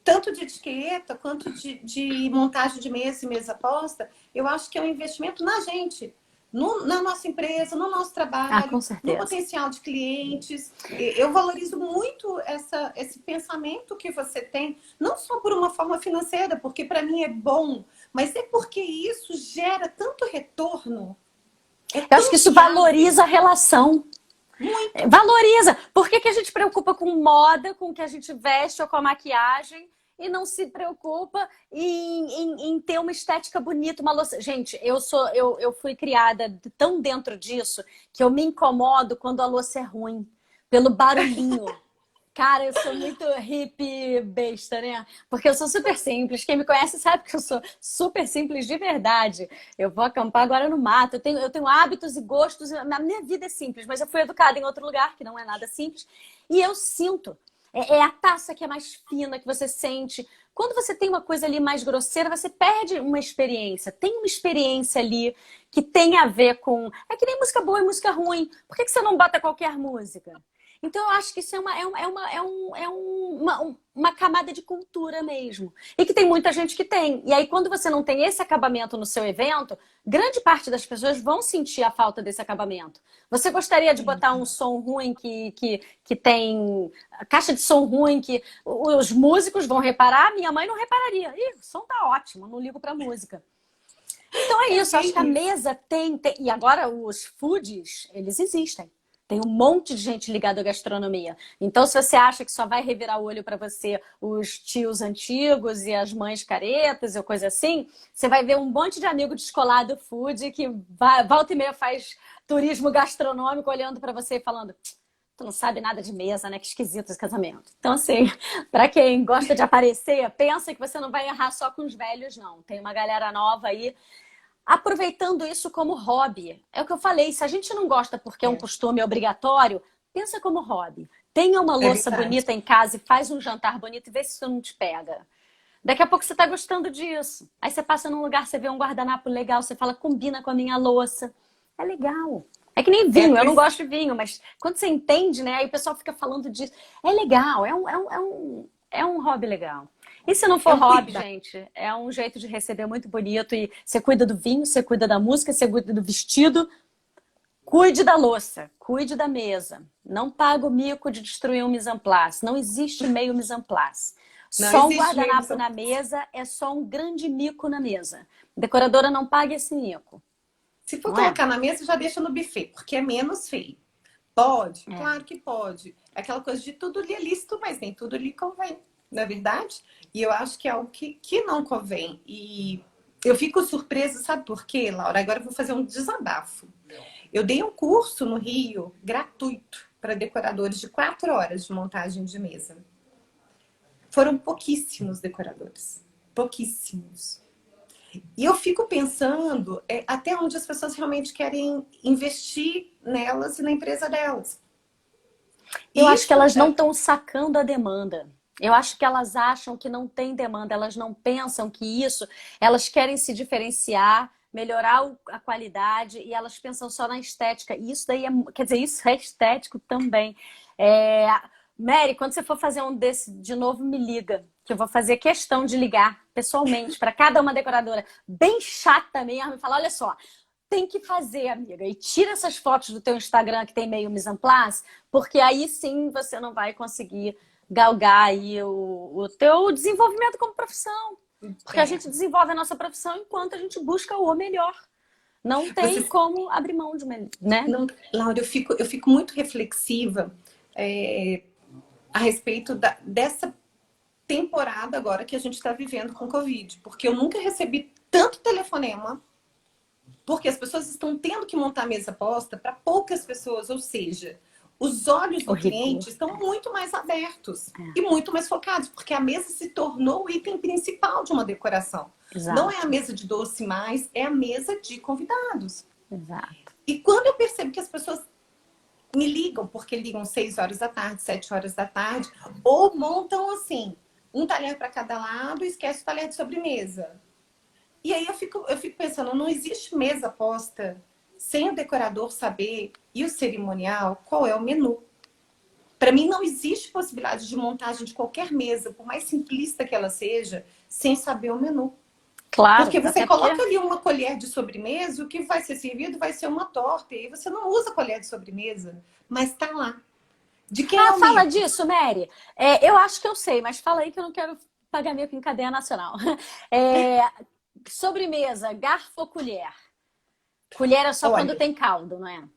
tanto de etiqueta quanto de montagem de mesa e mesa posta, eu acho que é um investimento na gente. na nossa empresa, no nosso Ah, com trabalho, no certeza. potencial de clientes. Eu valorizo muito esse pensamento que você tem, não só por uma forma financeira, porque para mim é bom, mas é porque isso gera tanto retorno, é Eu acho que tão isso viável, valoriza a relação. muito. Valoriza. Por que que a gente preocupa com moda, com o que a gente veste ou com a maquiagem e não se preocupa em ter uma estética bonita, uma louça? Gente, eu fui criada tão dentro disso que eu me incomodo quando a louça é ruim, pelo barulhinho. Cara, eu sou muito hippie besta, né? Porque eu sou super simples. Quem me conhece sabe que eu sou super simples de verdade. Eu vou acampar agora no mato. Eu tenho hábitos e gostos. A minha vida é simples, mas eu fui educada em outro lugar que não é nada simples. E eu sinto. É a taça que é mais fina, que você sente. Quando você tem uma coisa ali mais grosseira, você perde uma experiência. Tem uma experiência ali que tem a ver com. É que nem música boa e música ruim. Por que que você não bota qualquer música? Então, eu acho que isso uma camada de cultura mesmo. E que tem muita gente que tem. E aí, quando você não tem esse acabamento no seu evento, grande parte das pessoas vão sentir a falta desse acabamento. Você gostaria de botar um som ruim que tem caixa de som ruim que os músicos vão reparar? Minha mãe não repararia. Ih, o som tá ótimo, não ligo pra música. Então é É isso, acho que a bem isso. mesa tem. E agora os foods, eles existem. Tem um monte de gente ligada à gastronomia. Então, se você acha que só vai revirar o olho para você os tios antigos e as mães caretas ou coisa assim, você vai ver um monte de amigo descolado food que volta e meia faz turismo gastronômico olhando para você e falando: tu não sabe nada de mesa, né? Que esquisito esse casamento. Então, assim, para quem gosta de aparecer, pensa que você não vai errar só com os velhos, não. Tem uma galera nova aí aproveitando isso como hobby. É o que eu falei, se a gente não gosta porque é um É, costume obrigatório, pensa como hobby. Tenha uma é louça verdade. bonita em casa e faz um jantar bonito e vê se isso não te pega. Daqui a pouco você está gostando disso. Aí você passa num lugar, você vê um guardanapo legal, você fala, combina com a minha louça. É legal. É que nem É vinho, por eu não isso. gosto de vinho, mas quando você entende, né? Aí o pessoal fica falando disso. É legal, é um hobby legal. E se não É for um hobby, cuidado. gente, é um jeito de receber muito bonito. E você cuida do vinho, você cuida da música, você cuida do vestido, cuide da louça, cuide da mesa. Não paga o mico de destruir um mise en place. Não existe meio mise en place. Não Só um existe meio. guardanapo na mesa é só um grande mico na mesa. Decoradora não paga esse mico, Se for não é? colocar na mesa, já deixa no buffet, porque é menos feio. Pode? É. Claro que pode. É aquela coisa de tudo lhe é lícito, mas nem tudo lhe convém, não é verdade? E eu acho que é algo que não convém. E eu fico surpresa, sabe por quê, Laura? Agora eu vou fazer um desabafo. Eu dei um curso no Rio, gratuito, para decoradores de 4 horas de montagem de mesa. Foram pouquíssimos decoradores. Pouquíssimos. E eu fico pensando até onde as pessoas realmente querem investir nelas e na empresa delas. Eu acho que Isso elas não estão sacando a demanda. Eu acho que elas acham que não tem demanda, elas não pensam que isso, elas querem se diferenciar, melhorar a qualidade e elas pensam só na estética. E isso daí quer dizer, isso é estético também. É, Mary, quando você for fazer um desse de novo, me liga, que eu vou fazer questão de ligar pessoalmente para cada uma decoradora, bem chata mesmo, e falar, olha só, tem que fazer, amiga. E tira essas fotos do teu Instagram que tem meio mise en place, porque aí sim você não vai conseguir galgar aí o teu desenvolvimento como profissão. Porque a é, gente desenvolve a nossa profissão enquanto a gente busca o melhor. Não tem você como abrir mão de, né? não, Laura, eu fico muito reflexiva a respeito dessa temporada agora que a gente está vivendo com Covid, porque eu nunca recebi tanto telefonema, porque as pessoas estão tendo que montar mesa posta para poucas pessoas, ou seja, os olhos O do rigor. cliente estão muito mais abertos e muito mais focados, porque a mesa se tornou o item principal de uma decoração. Não é a Exato, mesa de doce mais, é a mesa de convidados. exato. E quando eu percebo que as pessoas me ligam, porque ligam 6 horas da tarde, 7 horas da tarde, ou montam assim, um talher para cada lado e esquece o talher de sobremesa. E aí eu fico pensando, não existe mesa posta sem o decorador saber e o cerimonial qual é o menu. Para mim não existe possibilidade de montagem de qualquer mesa, por mais simplista que ela seja, sem saber o menu. Claro, Porque você até coloca porque... ali uma colher de sobremesa, o que vai ser servido vai ser uma torta. E aí você não usa colher de sobremesa, mas tá lá. De quem é Ah, o fala mito? disso, Mary. Eu acho que eu sei, mas fala aí que eu não quero pagar mico em cadeia nacional. É, sobremesa, garfo ou colher? Colher é só quando Olha, tem caldo, não é?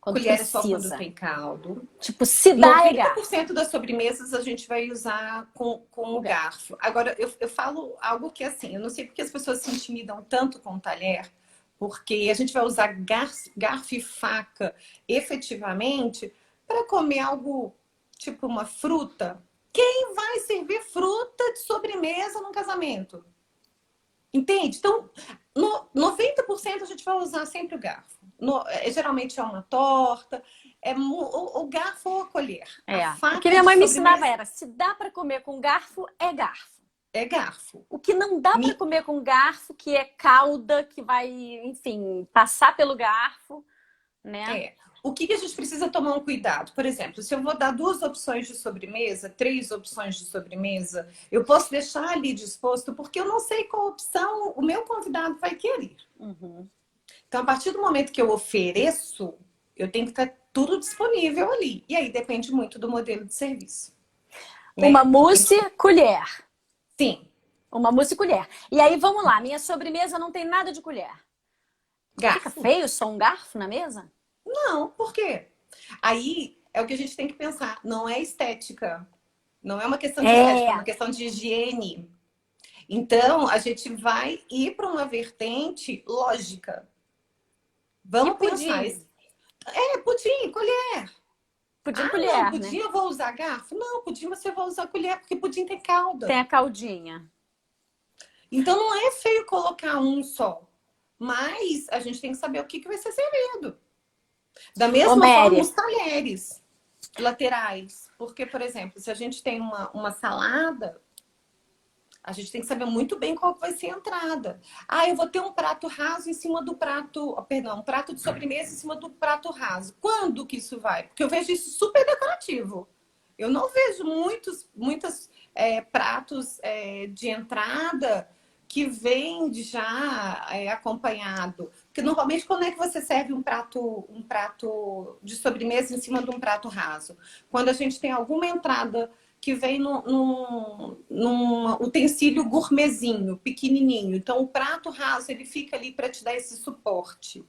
Quando colher é só quando precisa. tem caldo. Tipo, se dá é garfo. 90% das sobremesas a gente vai usar com Com o garfo. garfo. Agora, eu falo algo que assim, eu não sei porque as pessoas se intimidam tanto com o talher, porque a gente vai usar garfo e faca efetivamente para comer algo tipo uma fruta. Quem vai servir fruta de sobremesa num casamento? Entende? Então, no 90% a gente vai usar sempre o garfo. Geralmente é uma torta, o garfo ou a colher. A O que faca minha de mãe me ensinava sobremesa era, se dá para comer com garfo, é garfo. é garfo. O que não dá para comer com garfo, que é cauda, que vai, enfim, passar pelo garfo, né? É. O que a gente precisa tomar um cuidado? Por exemplo, se eu vou dar 2 opções de sobremesa, 3 opções de sobremesa, eu posso deixar ali disposto, porque eu não sei qual opção o meu convidado vai querer. Uhum. Então, a partir do momento que eu ofereço, eu tenho que estar tudo disponível ali. E aí depende muito do modelo de serviço, Uma né? mousse, colher. Sim, Uma mousse e colher. E aí, vamos lá. Minha sobremesa não tem nada de colher. Fica garfo. feio só um garfo na mesa? Não, por quê? Aí é o que a gente tem que pensar. Não é estética. Não é uma questão de estética, é uma É. questão de higiene. Então, a gente vai ir para uma vertente lógica. E Vamos pensar. pudim? Pudim, colher. Pudim, Ah, não, colher, pudim né? eu vou usar garfo? Não, pudim você vai usar colher, porque pudim tem calda. Tem a caldinha. Então não é feio colocar um só. Mas a gente tem que saber o que vai ser servido. Da Ô, mesma forma, Mary, os talheres laterais. Porque, por exemplo, se a gente tem uma salada, a gente tem que saber muito bem qual vai ser a entrada. Ah, eu vou ter um prato raso em cima do prato. Perdão, um prato de sobremesa em cima do prato raso. Quando que isso vai? Porque eu vejo isso super decorativo. Eu não vejo muitos pratos de entrada que vem já acompanhado. Porque normalmente quando é que você serve um prato de sobremesa em cima de um prato raso? Quando a gente tem alguma entrada que vem num utensílio gourmetzinho, pequenininho. Então, o prato raso, ele fica ali para te dar esse suporte.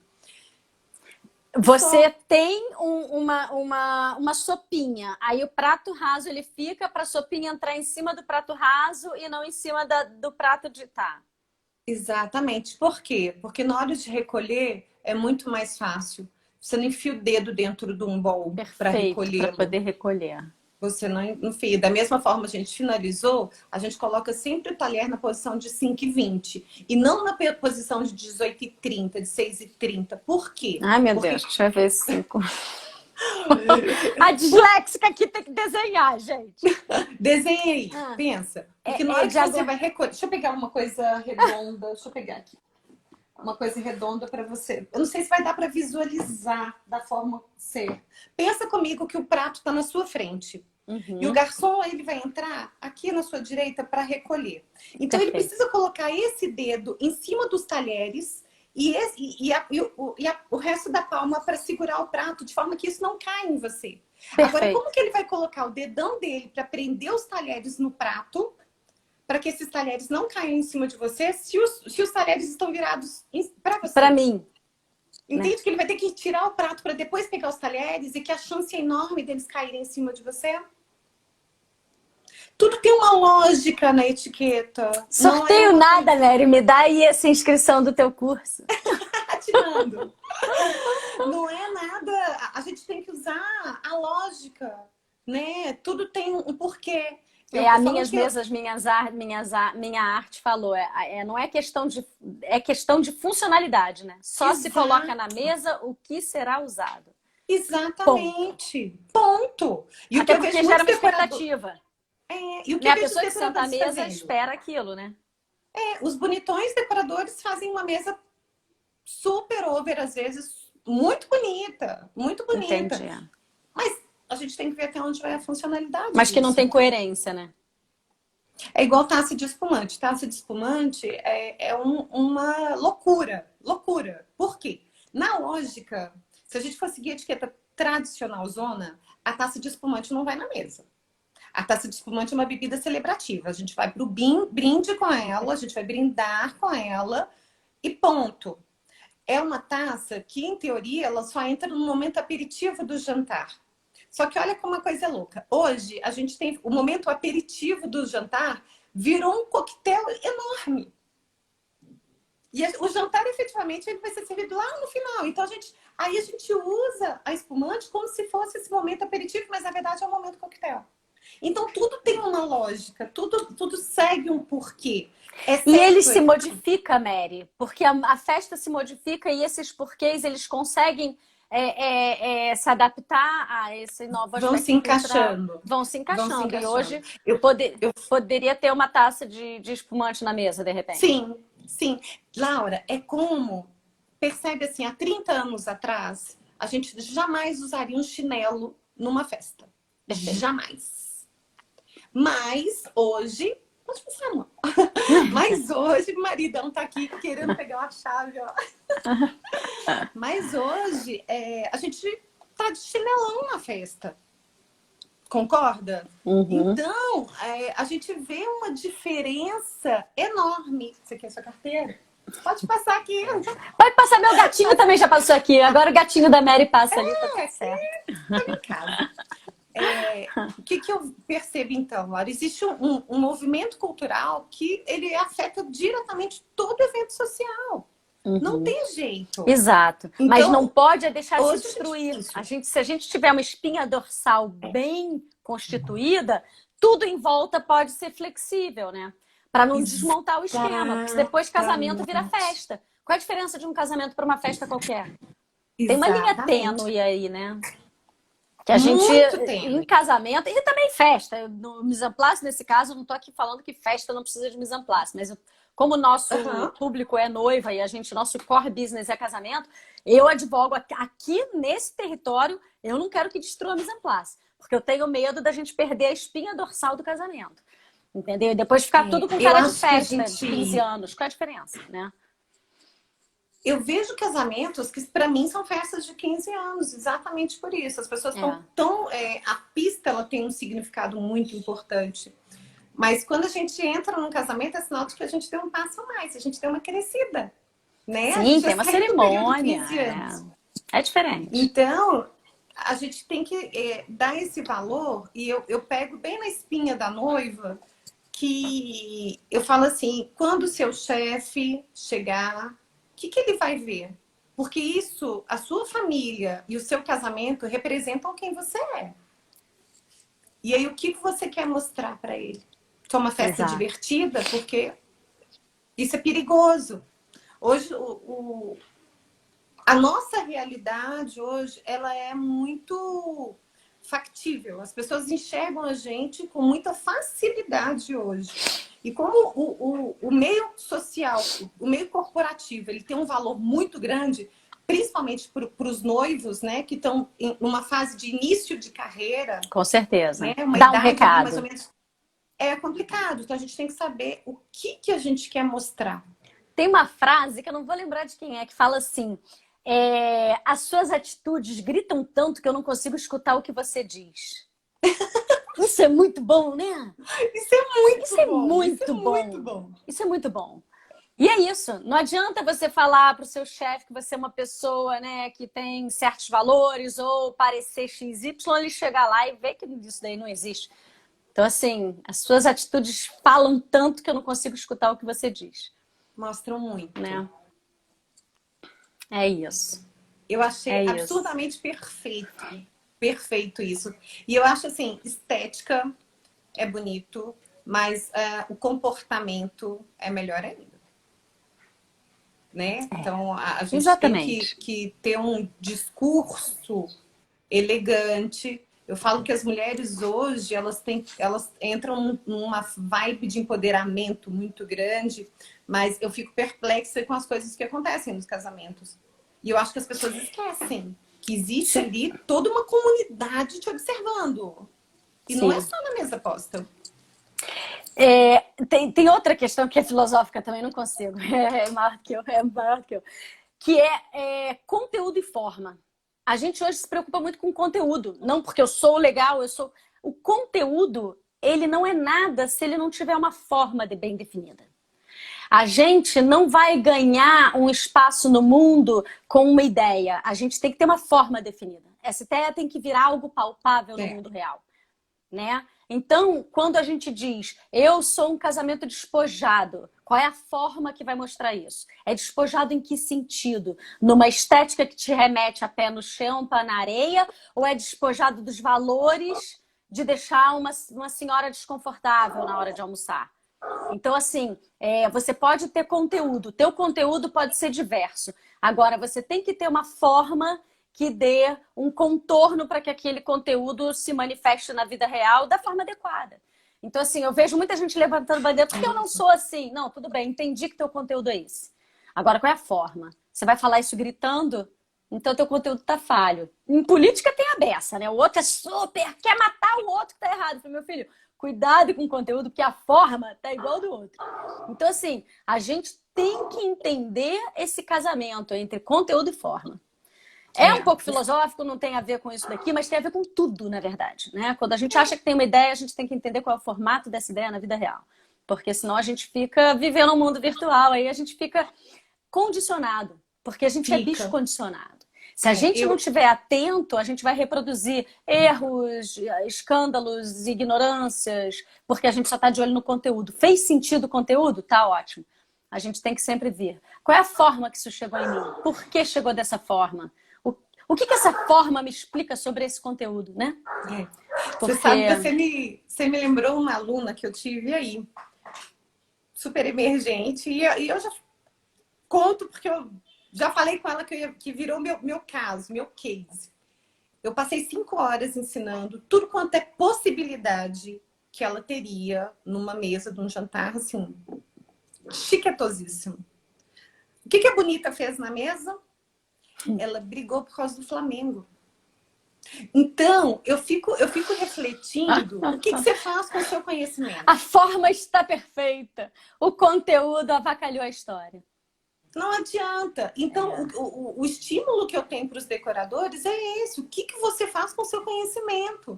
você Só. tem uma sopinha. Aí o prato raso ele fica para a sopinha entrar em cima do prato raso e não em cima do prato de tá. Exatamente. Por quê? Porque na hora de recolher é muito mais fácil. Você não enfia o dedo dentro de um bowl para Perfeito, para recolhê-lo. poder recolher. Você não enfia. Da mesma forma a gente finalizou, a gente coloca sempre o talher na posição de 5,20 e não na posição de 18,30, de 6,30. Por quê? Ai, meu Porque Deus, deixa eu ver 5. A disléxica aqui tem que desenhar, gente. desenha aí, Ah, pensa. Porque na hora que de você agora. vai recolher. Deixa eu pegar uma coisa redonda. Deixa eu pegar aqui. Uma coisa redonda para você. Eu não sei se vai dar para visualizar da forma ser. Pensa comigo que o prato está na sua frente. E o Uhum, garçom, ele vai entrar aqui na sua direita para recolher. Então, ele perfeito. precisa colocar esse dedo em cima dos talheres o resto da palma para segurar o prato, de forma que isso não caia em você. Agora, como Perfeito. que ele vai colocar o dedão dele para prender os talheres no prato, para que esses talheres não caiam em cima de você, se os talheres estão virados para Para você? mim, né? Entende que ele vai ter que tirar o prato para depois pegar os talheres e que a chance é enorme deles caírem em cima de você? Tudo tem uma lógica na etiqueta. Não é Sorteio uma nada, coisa Mary. Me dá aí essa inscrição do teu curso. tirando. Não é nada. A gente tem que usar a lógica, né? Tudo tem um porquê. As Eu falo minhas que mesas, minha arte falou, não é questão de, é questão de funcionalidade, né? Só se coloca na mesa o que será usado. Ponto. exatamente. Ponto. E o que Até eu porque vejo gera muitos uma decoradores. expectativa. E o que Né? eu A vejo os pessoa que senta à decoradores mesa fazendo? espera aquilo, né? Os bonitões decoradores fazem uma mesa super over, às vezes, muito bonita. Muito bonita. Entendi. Mas a gente tem que ver até onde vai a funcionalidade Mas que não disso. tem coerência, né? É igual taça de espumante. Taça de espumante uma loucura. Loucura. Por quê? Na lógica, se a gente for seguir a etiqueta tradicional zona, a taça de espumante não vai na mesa. A taça de espumante é uma bebida celebrativa. A gente vai para o brinde com ela, a gente vai brindar com ela e ponto. É uma taça que, em teoria, ela só entra no momento aperitivo do jantar. Só que olha como a coisa é louca. Hoje, a gente tem o momento aperitivo do jantar virou um coquetel enorme. E o jantar, efetivamente, ele vai ser servido lá no final. Então, aí a gente usa a espumante como se fosse esse momento aperitivo, mas, na verdade, é um momento coquetel. Então, tudo tem uma lógica, tudo segue um porquê. E ele se modifica, Mary, porque a festa se modifica e esses porquês, eles conseguem se adaptar a esse novo aspecto. Vão se encaixando. Vão se encaixando. E hoje eu poderia ter uma taça de espumante na mesa, de repente. Sim, sim. Laura, percebe assim, há 30 anos atrás, a gente jamais usaria um chinelo numa festa. Jamais. Mas hoje, pode pensar, amor. Mas hoje, o maridão tá aqui querendo pegar uma chave, ó. Mas hoje, a gente tá de chinelão na festa. Concorda? Uhum. Então, a gente vê uma diferença enorme. Você quer sua carteira? Pode passar aqui. Pode passar, meu gatinho também já passou aqui. Agora o gatinho da Mary passa ali, tá tudo certo. Tô em casa. O que eu percebo então, Laura? Existe um movimento cultural que ele afeta diretamente todo evento social. Uhum. Não tem jeito. Exato. Então, mas não pode deixar se destruir. Se a gente tiver uma espinha dorsal bem constituída, tudo em volta pode ser flexível, né? Para não desmontar o esquema. Porque depois casamento vira festa. Qual é a diferença de um casamento para uma festa qualquer? Tem uma linha tênue aí, né? Que a gente, em casamento, e também festa. No mise en place, nesse caso, eu não estou aqui falando que festa não precisa de mise en place, mas como o nosso público é noiva e nosso core business é casamento, eu advogo aqui nesse território, eu não quero que destrua a mise en place, porque eu tenho medo da gente perder a espinha dorsal do casamento. Entendeu? E depois ficar tudo com cara de festa de 15 anos. Qual é a diferença, né? Eu vejo casamentos que, para mim, são festas de 15 anos, exatamente por isso. As pessoas estão tão... a pista, ela tem um significado muito importante. Mas quando a gente entra num casamento, é sinal de que a gente tem um passo a mais, a gente tem uma crescida, né? Sim, tem uma cerimônia. É diferente. Então, a gente tem que dar esse valor, e eu pego bem na espinha da noiva, que eu falo assim, quando o seu chefe chegar... O que ele vai ver? Porque isso, a sua família e o seu casamento representam quem você é. E aí, o que você quer mostrar para ele? Que é uma festa divertida? Porque isso é perigoso. Hoje, a nossa realidade hoje, ela é muito factível. As pessoas enxergam a gente com muita facilidade hoje. E como o meio social, o meio corporativo, ele tem um valor muito grande, principalmente para os noivos, né, que estão em uma fase de início de carreira. Com certeza. Né, uma Dá um idade recado. mais ou menos. É complicado, então a gente tem que saber o que a gente quer mostrar. Tem uma frase que eu não vou lembrar de quem é, que fala assim: as suas atitudes gritam tanto que eu não consigo escutar o que você diz. Isso é muito bom, né? Isso é muito bom. Isso é muito bom. E é isso. Não adianta você falar para o seu chefe que você é uma pessoa, né, que tem certos valores ou parecer XY, ele chegar lá e ver que isso daí não existe. Então, assim, as suas atitudes falam tanto que eu não consigo escutar o que você diz. Mostram muito. Né? É isso. Eu achei absurdamente perfeito isso. E eu acho assim, estética é bonito, mas o comportamento é melhor ainda. Né? Então, a gente tem que ter um discurso elegante. Eu falo que as mulheres hoje, elas entram numa vibe de empoderamento muito grande, mas eu fico perplexa com as coisas que acontecem nos casamentos. E eu acho que as pessoas esquecem que existe ali toda uma comunidade te observando. E não é só na mesa posta. Tem outra questão que é filosófica também, não consigo. É maior que eu, é maior que eu. Que é conteúdo e forma. A gente hoje se preocupa muito com conteúdo. Não porque eu sou legal, eu sou... O conteúdo, ele não é nada se ele não tiver uma forma bem definida. A gente não vai ganhar um espaço no mundo com uma ideia. A gente tem que ter uma forma definida. Essa ideia tem que virar algo palpável no mundo real, né? Então, quando a gente diz, eu sou um casamento despojado, qual é a forma que vai mostrar isso? É despojado em que sentido? Numa estética que te remete a pé no chão, pé na areia? Ou é despojado dos valores de deixar uma senhora desconfortável na hora de almoçar? Então, assim, você pode ter conteúdo. Teu conteúdo pode ser diverso. Agora, você tem que ter uma forma que dê um contorno para que aquele conteúdo se manifeste na vida real da forma adequada. Então, assim, eu vejo muita gente levantando bandeira porque eu não sou assim. Não, tudo bem, entendi que teu conteúdo é esse. Agora, qual é a forma? Você vai falar isso gritando? Então, teu conteúdo tá falho. Em política tem a beça, né? O outro é super, quer matar o outro que tá errado. Eu falei, meu filho, cuidado com o conteúdo, porque a forma tá igual do outro. Então, assim, a gente tem que entender esse casamento entre conteúdo e forma. É um pouco filosófico, não tem a ver com isso daqui, mas tem a ver com tudo, na verdade, né? Quando a gente acha que tem uma ideia, a gente tem que entender qual é o formato dessa ideia na vida real. Porque senão a gente fica vivendo um mundo virtual, aí a gente fica condicionado, porque a gente é bicho condicionado. Se a gente não estiver atento, a gente vai reproduzir erros, escândalos, ignorâncias, porque a gente só está de olho no conteúdo. Fez sentido o conteúdo? Tá ótimo. A gente tem que sempre ver. Qual é a forma que isso chegou em mim? Por que chegou dessa forma? O que essa forma me explica sobre esse conteúdo, né? Porque... Você sabe que você me lembrou uma aluna que eu tive aí, super emergente, e eu já conto porque eu já falei com ela que virou meu caso, meu case. Eu passei 5 horas ensinando tudo quanto é possibilidade que ela teria numa mesa de um jantar, assim, chiquetosíssimo. O que a Bonita fez na mesa? Ela brigou por causa do Flamengo. Então, eu fico refletindo o que você faz com o seu conhecimento. A forma está perfeita. O conteúdo avacalhou a história. Não adianta. Então, o estímulo que eu tenho para os decoradores é esse. O que você faz com o seu conhecimento?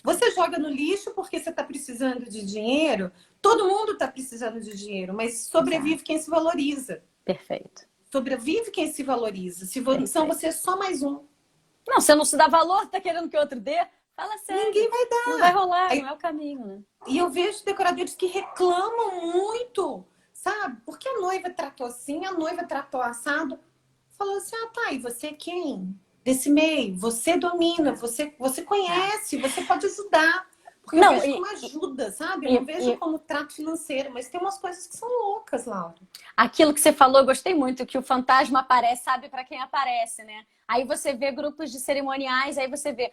Você joga no lixo porque você está precisando de dinheiro? Todo mundo está precisando de dinheiro, mas sobrevive quem se valoriza. Perfeito. Sobrevive quem se valoriza. Senão você é só mais um. Não, você não se dá valor, tá querendo que outro dê? Fala sério. Ninguém vai dar. Não vai rolar, não é o caminho, né? E eu vejo decoradores que reclamam muito, sabe? Porque a noiva tratou assim, a noiva tratou assado. Falou assim, tá, e você é quem? Desse meio, você domina, você conhece, você pode ajudar. Porque eu vejo como ajuda, sabe? Eu não vejo como trato financeiro, mas tem umas coisas que são loucas, Laura. Aquilo que você falou, eu gostei muito, que o fantasma aparece, sabe para quem aparece, né? Aí você vê grupos de cerimoniais, aí você vê...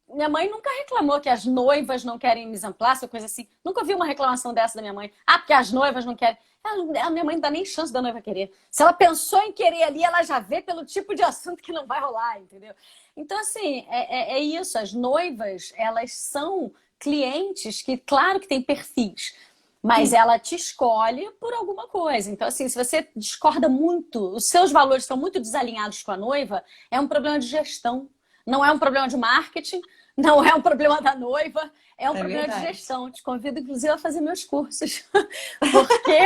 Minha mãe nunca reclamou que as noivas não querem mise en place ou coisa assim. Nunca vi uma reclamação dessa da minha mãe. Ah, porque as noivas não querem. A minha mãe não dá nem chance da noiva querer. Se ela pensou em querer ali, ela já vê pelo tipo de assunto que não vai rolar, entendeu? Então, assim, é isso. As noivas, elas são clientes que, claro que tem perfis, mas ela te escolhe por alguma coisa. Então, assim, se você discorda muito, os seus valores estão muito desalinhados com a noiva, é um problema de gestão. Não é um problema de marketing, não é um problema da noiva, é um problema de gestão. Te convido, inclusive, a fazer meus cursos. Porque,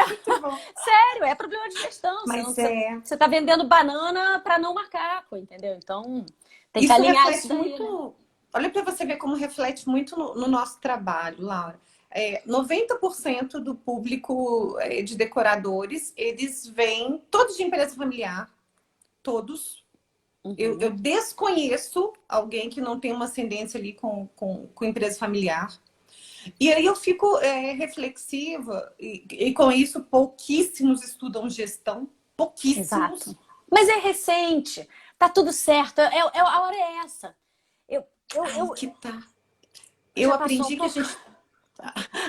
sério, é problema de gestão. Mas você está vendendo banana para não macaco, entendeu? Então, tem que alinhar isso daí, muito... Né? Olha para você ver como reflete muito no nosso trabalho, Laura. 90% do público de decoradores, eles vêm todos de empresa familiar, todos. Uhum. Eu desconheço alguém que não tem uma ascendência ali com empresa familiar. E aí eu fico reflexiva, e com isso pouquíssimos estudam gestão, pouquíssimos. Exato. Mas é recente, tá tudo certo, a hora é essa. Eu aprendi que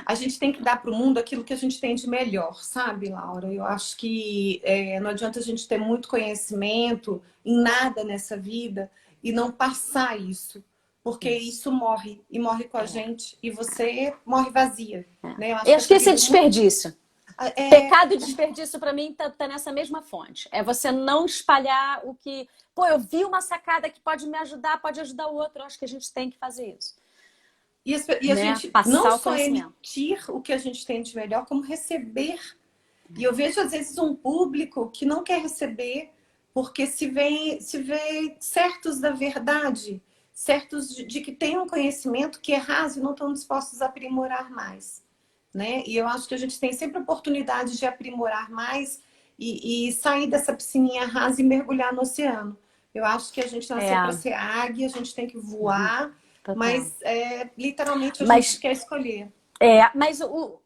a gente tem que dar para o mundo aquilo que a gente tem de melhor, sabe, Laura? Eu acho que não adianta a gente ter muito conhecimento em nada nessa vida e não passar isso. porque isso morre, e morre com a gente, e você morre vazia. Né? Eu acho que esse é desperdício. É... Pecado e desperdício, para mim, tá nessa mesma fonte. É você não espalhar o que... Pô, eu vi uma sacada que pode me ajudar, pode ajudar o outro. Eu acho que a gente tem que fazer isso. E a né? gente Passar não o só emitir o que a gente tem de melhor, como receber. E eu vejo, às vezes, um público que não quer receber porque se vê certos da verdade, certos de que têm um conhecimento que é raso e não estão dispostos a aprimorar mais. Né? E eu acho que a gente tem sempre oportunidade de aprimorar mais e sair dessa piscininha rasa e mergulhar no oceano. Eu acho que a gente nasceu para ser águia, a gente tem que voar, mas literalmente a gente quer escolher. Mas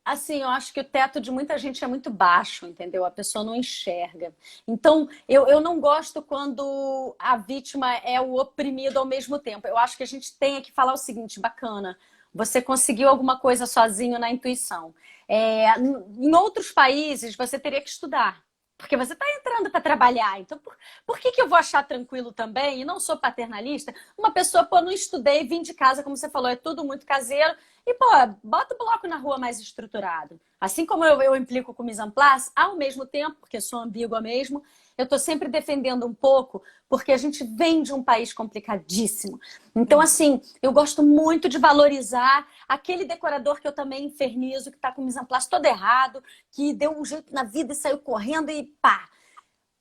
assim, eu acho que o teto de muita gente é muito baixo, entendeu? A pessoa não enxerga. Então, eu não gosto quando a vítima é o oprimido ao mesmo tempo. Eu acho que a gente tem que falar o seguinte, bacana, você conseguiu alguma coisa sozinho na intuição. Em outros países, você teria que estudar. Porque você está entrando para trabalhar. Então, por que eu vou achar tranquilo também, e não sou paternalista, uma pessoa, pô, não estudei, vim de casa, como você falou, é tudo muito caseiro, e, pô, bota o bloco na rua mais estruturado. Assim como eu implico com o mise en place, ao mesmo tempo, porque sou ambígua mesmo, eu estou sempre defendendo um pouco, porque a gente vem de um país complicadíssimo. Então, assim, eu gosto muito de valorizar aquele decorador que eu também infernizo, que está com o mise en place todo errado, que deu um jeito na vida e saiu correndo e pá.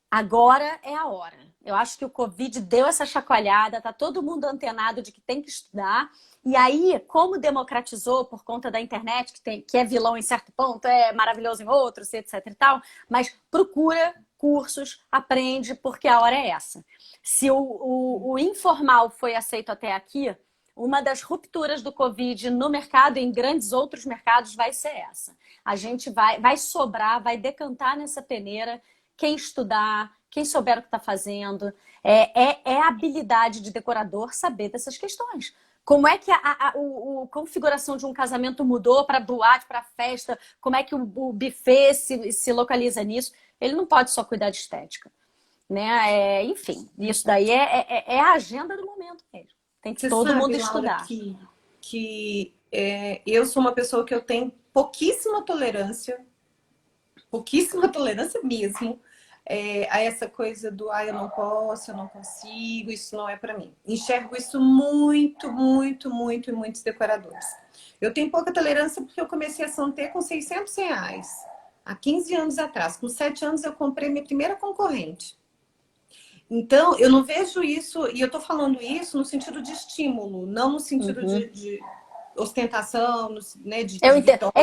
Agora é a hora. Eu acho que o Covid deu essa chacoalhada, tá todo mundo antenado de que tem que estudar. E aí, como democratizou por conta da internet, que é vilão em certo ponto, é maravilhoso em outros, etc e tal, mas procura cursos, aprende, porque a hora é essa. Se o informal foi aceito até aqui, uma das rupturas do Covid no mercado e em grandes outros mercados vai ser essa. A gente vai sobrar, vai decantar nessa peneira quem estudar, quem souber o que está fazendo. É a habilidade de decorador saber dessas questões. Como é que a configuração de um casamento mudou para boate, para festa? Como é que o buffet se localiza nisso? Ele não pode só cuidar de estética. Né? Enfim, isso daí é a agenda do momento mesmo. Tem que todo mundo estudar. Que eu sou uma pessoa que eu tenho pouquíssima tolerância mesmo, a essa coisa do eu não posso, eu não consigo, isso não é para mim. Enxergo isso muito, muito, muito em muitos decoradores. Eu tenho pouca tolerância porque eu comecei a Santé com R$600 há 15 anos atrás. Com 7 anos eu comprei minha primeira concorrente. Então, eu não vejo isso, e eu estou falando isso no sentido de estímulo, não no sentido de ostentação, né, de vitória.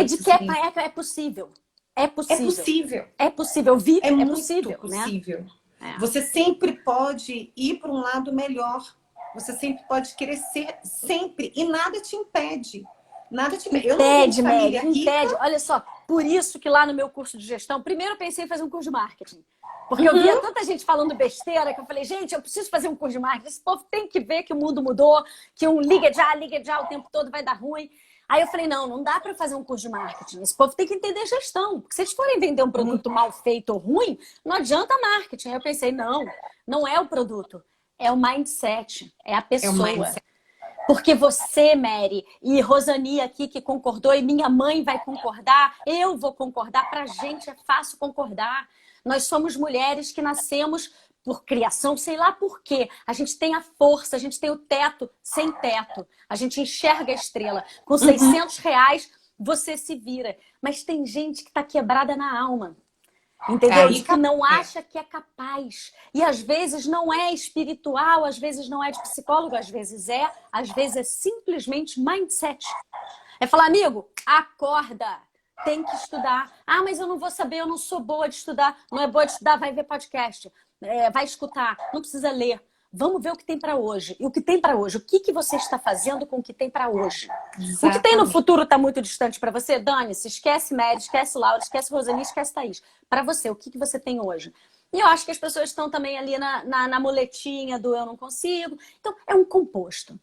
É possível. É possível. É possível. É possível. É muito possível. Né? Você sempre pode ir para um lado melhor. Você sempre pode crescer, sempre. E nada te impede. Nada te impede. Eu não vim de família rica. Olha só, por isso que lá no meu curso de gestão, primeiro eu pensei em fazer um curso de marketing. Porque eu via tanta gente falando besteira que eu falei, gente, eu preciso fazer um curso de marketing. Esse povo tem que ver que o mundo mudou, que um liga já o tempo todo vai dar ruim. Aí eu falei, não dá para fazer um curso de marketing. Esse povo tem que entender gestão. Porque se eles forem vender um produto mal feito ou ruim, não adianta marketing. Aí eu pensei, não é o produto. É o mindset, é a pessoa. Porque você, Mary, e Rosani aqui que concordou, e minha mãe vai concordar, eu vou concordar. Pra gente é fácil concordar. Nós somos mulheres que nascemos por criação, sei lá por quê. A gente tem a força, a gente tem o teto sem teto. A gente enxerga a estrela. Com R$600, você se vira. Mas tem gente que tá quebrada na alma. Entendeu? De que não acha que é capaz. E às vezes não é espiritual, às vezes não é de psicólogo, às vezes é simplesmente mindset. É falar, amigo, acorda. Tem que estudar. Mas eu não vou saber, eu não sou boa de estudar. Não é boa de estudar, vai ver podcast. Vai escutar, não precisa ler. Vamos ver o que tem para hoje. E o que tem para hoje? O que você está fazendo com o que tem para hoje? Exatamente. O que tem no futuro está muito distante para você? Dane-se, esquece Mary, esquece Laura, esquece Rosani, esquece Thaís. Para você, o que você tem hoje? E eu acho que as pessoas estão também ali na muletinha do eu não consigo. Então, é um composto.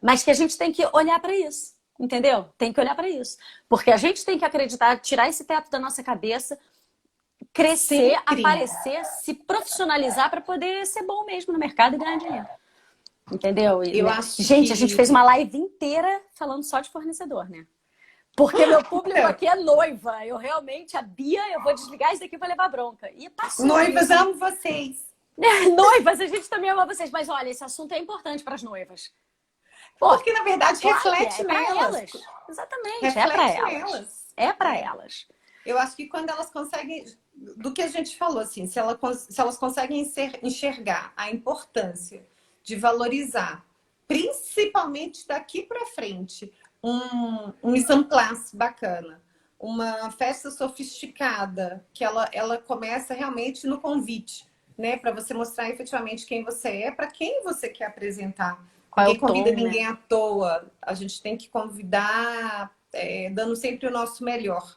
Mas que a gente tem que olhar para isso. Entendeu? Tem que olhar para isso. Porque a gente tem que acreditar, tirar esse teto da nossa cabeça, crescer, aparecer, se profissionalizar para poder ser bom mesmo no mercado e ganhar dinheiro. entendeu? Eu acho Gente, a gente fez que... uma live inteira falando só de fornecedor, né? Porque meu público Então, aqui é noiva. Eu realmente, a Bia, eu vou desligar isso daqui e vou levar bronca. E passou noivas, disso. amo vocês. Noivas, a gente também ama vocês. Mas olha, esse assunto é importante para as noivas. Pô, Porque, na verdade, claro que é reflete para nelas. elas. Exatamente, é para Reflete elas. nelas. É para elas. Eu acho que quando elas conseguem, do que a gente falou, assim, se elas conseguem enxergar a importância de valorizar, principalmente daqui para frente, um mise en place bacana, uma festa sofisticada, que ela começa realmente no convite, né? Para você mostrar efetivamente quem você é, para quem você quer apresentar. Qual é Ninguém o tom, convida ninguém né? à toa. A gente tem que convidar dando sempre o nosso melhor.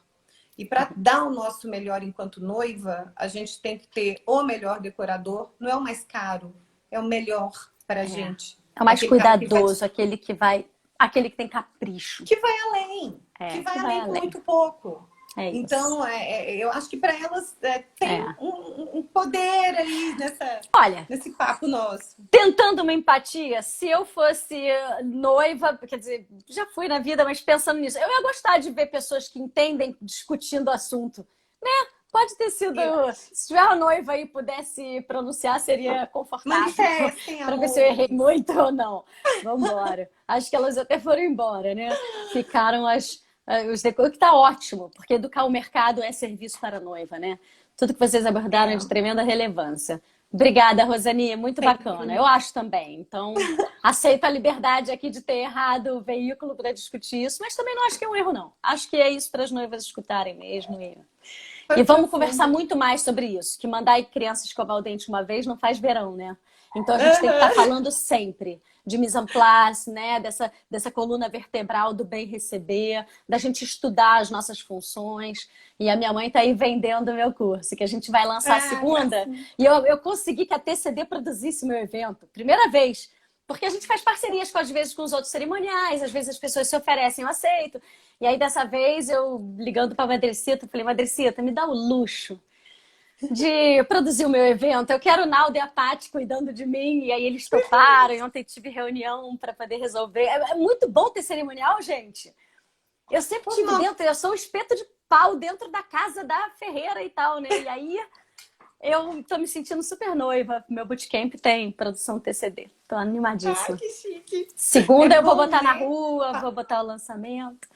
E para dar o nosso melhor enquanto noiva, a gente tem que ter o melhor decorador. Não é o mais caro, é o melhor para a gente. É o mais Aquele cara cuidadoso, aquele que vai. Aquele que tem capricho. que vai além, que vai Que vai além com além. muito pouco. É isso. Então, eu acho que para elas tem um poder aí Olha, nesse papo nosso. tentando uma empatia, se eu fosse noiva, quer dizer, já fui na vida, mas pensando nisso, eu ia gostar de ver pessoas que entendem discutindo o assunto, né? Pode ter sido, se tiver uma noiva aí pudesse pronunciar, seria confortável. Manifestem, para ver se eu errei muito ou não. Vamos embora. Acho que elas até foram embora, né? Ficaram os decoros, que tá ótimo, porque educar o mercado é serviço para a noiva, né? Tudo que vocês abordaram é de tremenda relevância. Obrigada, Rosani, muito bacana. Eu acho também. Então, aceito a liberdade aqui de ter errado o veículo para discutir isso, mas também não acho que é um erro, não. Acho que é isso para as noivas escutarem mesmo. E vamos conversar muito mais sobre isso, que mandar criança escovar o dente uma vez não faz verão, né? Então a gente tem que estar falando sempre de mise en place, né? Dessa coluna vertebral do bem receber, da gente estudar as nossas funções. E a minha mãe está aí vendendo o meu curso, que a gente vai lançar segunda. E eu consegui que a TCD produzisse meu evento. Primeira vez. Porque a gente faz parcerias, às vezes, com os outros cerimoniais, às vezes as pessoas se oferecem, eu aceito. E aí, dessa vez, eu ligando para a Madrecita, falei, Madrecita, me dá o luxo de produzir o meu evento. Eu quero o Naldo e a Paty cuidando de mim. E aí eles toparam. E ontem tive reunião para poder resolver. É muito bom ter cerimonial, gente. Eu sempre tive dentro, eu sou um espeto de pau dentro da casa da Ferreira e tal, né? E aí eu tô me sentindo super noiva. Meu bootcamp tem produção TCD. Tô animadíssima. Que chique. Segunda eu vou botar na rua, vou botar o lançamento.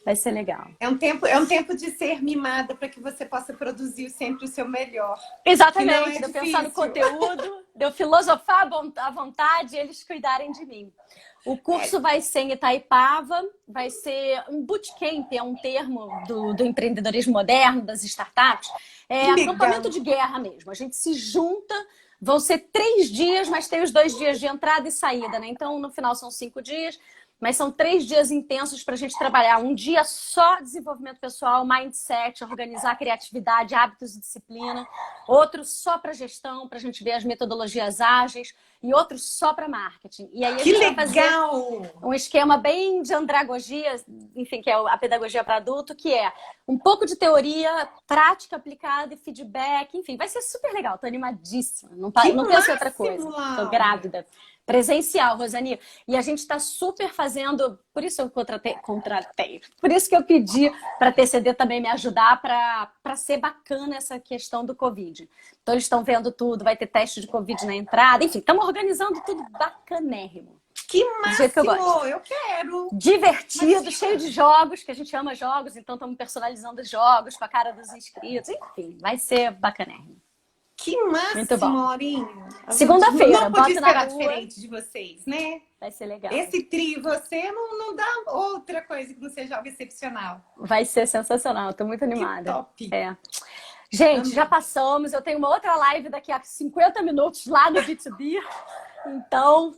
Vai ser legal. É um tempo de ser mimada para que você possa produzir sempre o seu melhor. Exatamente, de eu pensar no conteúdo, de eu filosofar à vontade e eles cuidarem de mim. O curso vai ser em Itaipava, vai ser um bootcamp, é um termo do empreendedorismo moderno, das startups. É acampamento de guerra mesmo. A gente se junta, vão ser 3 dias, mas tem os 2 dias de entrada e saída, né? Então, no final são 5 dias. Mas são 3 dias intensos para a gente trabalhar. Um dia só desenvolvimento pessoal, mindset, organizar a criatividade, hábitos e disciplina. Outro só para gestão, para a gente ver as metodologias ágeis. E outro só para marketing. E aí a gente vai fazer um esquema bem de andragogia, enfim, que é a pedagogia para adulto, que é um pouco de teoria, prática aplicada e feedback. Enfim, vai ser super legal. Tô animadíssima. Não penso em outra coisa. Tô grávida. Presencial, Rosani. E a gente está super fazendo, por isso eu contratei. Por isso que eu pedi para a TCD também me ajudar para ser bacana essa questão do Covid. Então eles estão vendo tudo, vai ter teste de Covid na entrada, enfim, estamos organizando tudo bacanérrimo. Que máximo! Eu quero! Divertido, cheio de jogos, que a gente ama jogos, então estamos personalizando os jogos com a cara dos inscritos. Enfim, vai ser bacanérrimo. Que máximo, Laurinho! Segunda-feira, bota na rua. Diferente de vocês, né? Vai ser legal. Esse trio, você não dá outra coisa que não seja algo excepcional. Vai ser sensacional, tô muito animada. Que top! Gente, já passamos. Eu tenho uma outra live daqui a 50 minutos lá no B2B. Então,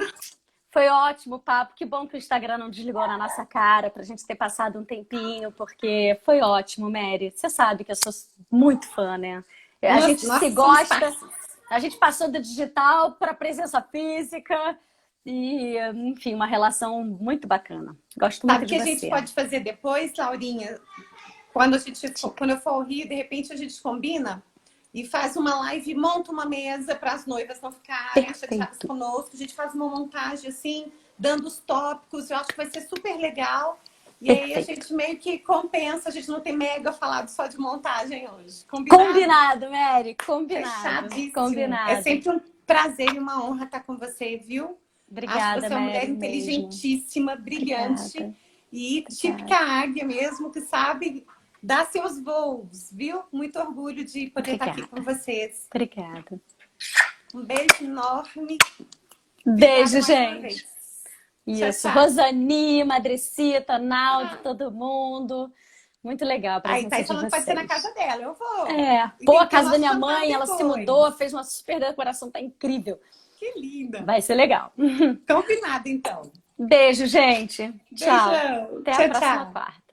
foi ótimo o papo. Que bom que o Instagram não desligou na nossa cara pra gente ter passado um tempinho, porque foi ótimo, Mary. Você sabe que eu sou muito fã, né? A gente se gosta. A gente passou do digital para a presença física e, enfim, uma relação muito bacana. Gosto muito de você. Sabe o que a gente pode fazer depois, Laurinha? Quando eu for ao Rio, de repente a gente combina e faz uma live, monta uma mesa para as noivas não ficarem chateadas conosco. A gente faz uma montagem assim, dando os tópicos. Eu acho que vai ser super legal. E aí a gente meio que compensa, a gente não tem mega falado só de montagem hoje. Combinado? Combinado, Mary, combinado. Fechadíssimo. Combinado. É sempre um prazer e uma honra estar com você, viu? Obrigada, acho que você é uma mulher Mary, inteligentíssima, brilhante. Obrigada. E típica águia mesmo, que sabe dar seus voos, viu? Muito orgulho de poder estar aqui com vocês. Obrigada. Um beijo enorme. Beijo, gente. Tchau, Isso. tchau. Rosani, Madrecita, Naldo, todo mundo. Muito legal a presença Aí tá falando de que pode ser na vocês. casa dela, eu vou. Pô, E a casa da tem que minha jantar mãe, ela se depois. mudou, fez uma super decoração, tá incrível. Que linda. Vai ser legal. Combinado, então. Beijo, gente. Tchau. Beijão. Até Tchau, a próxima tchau. quarta.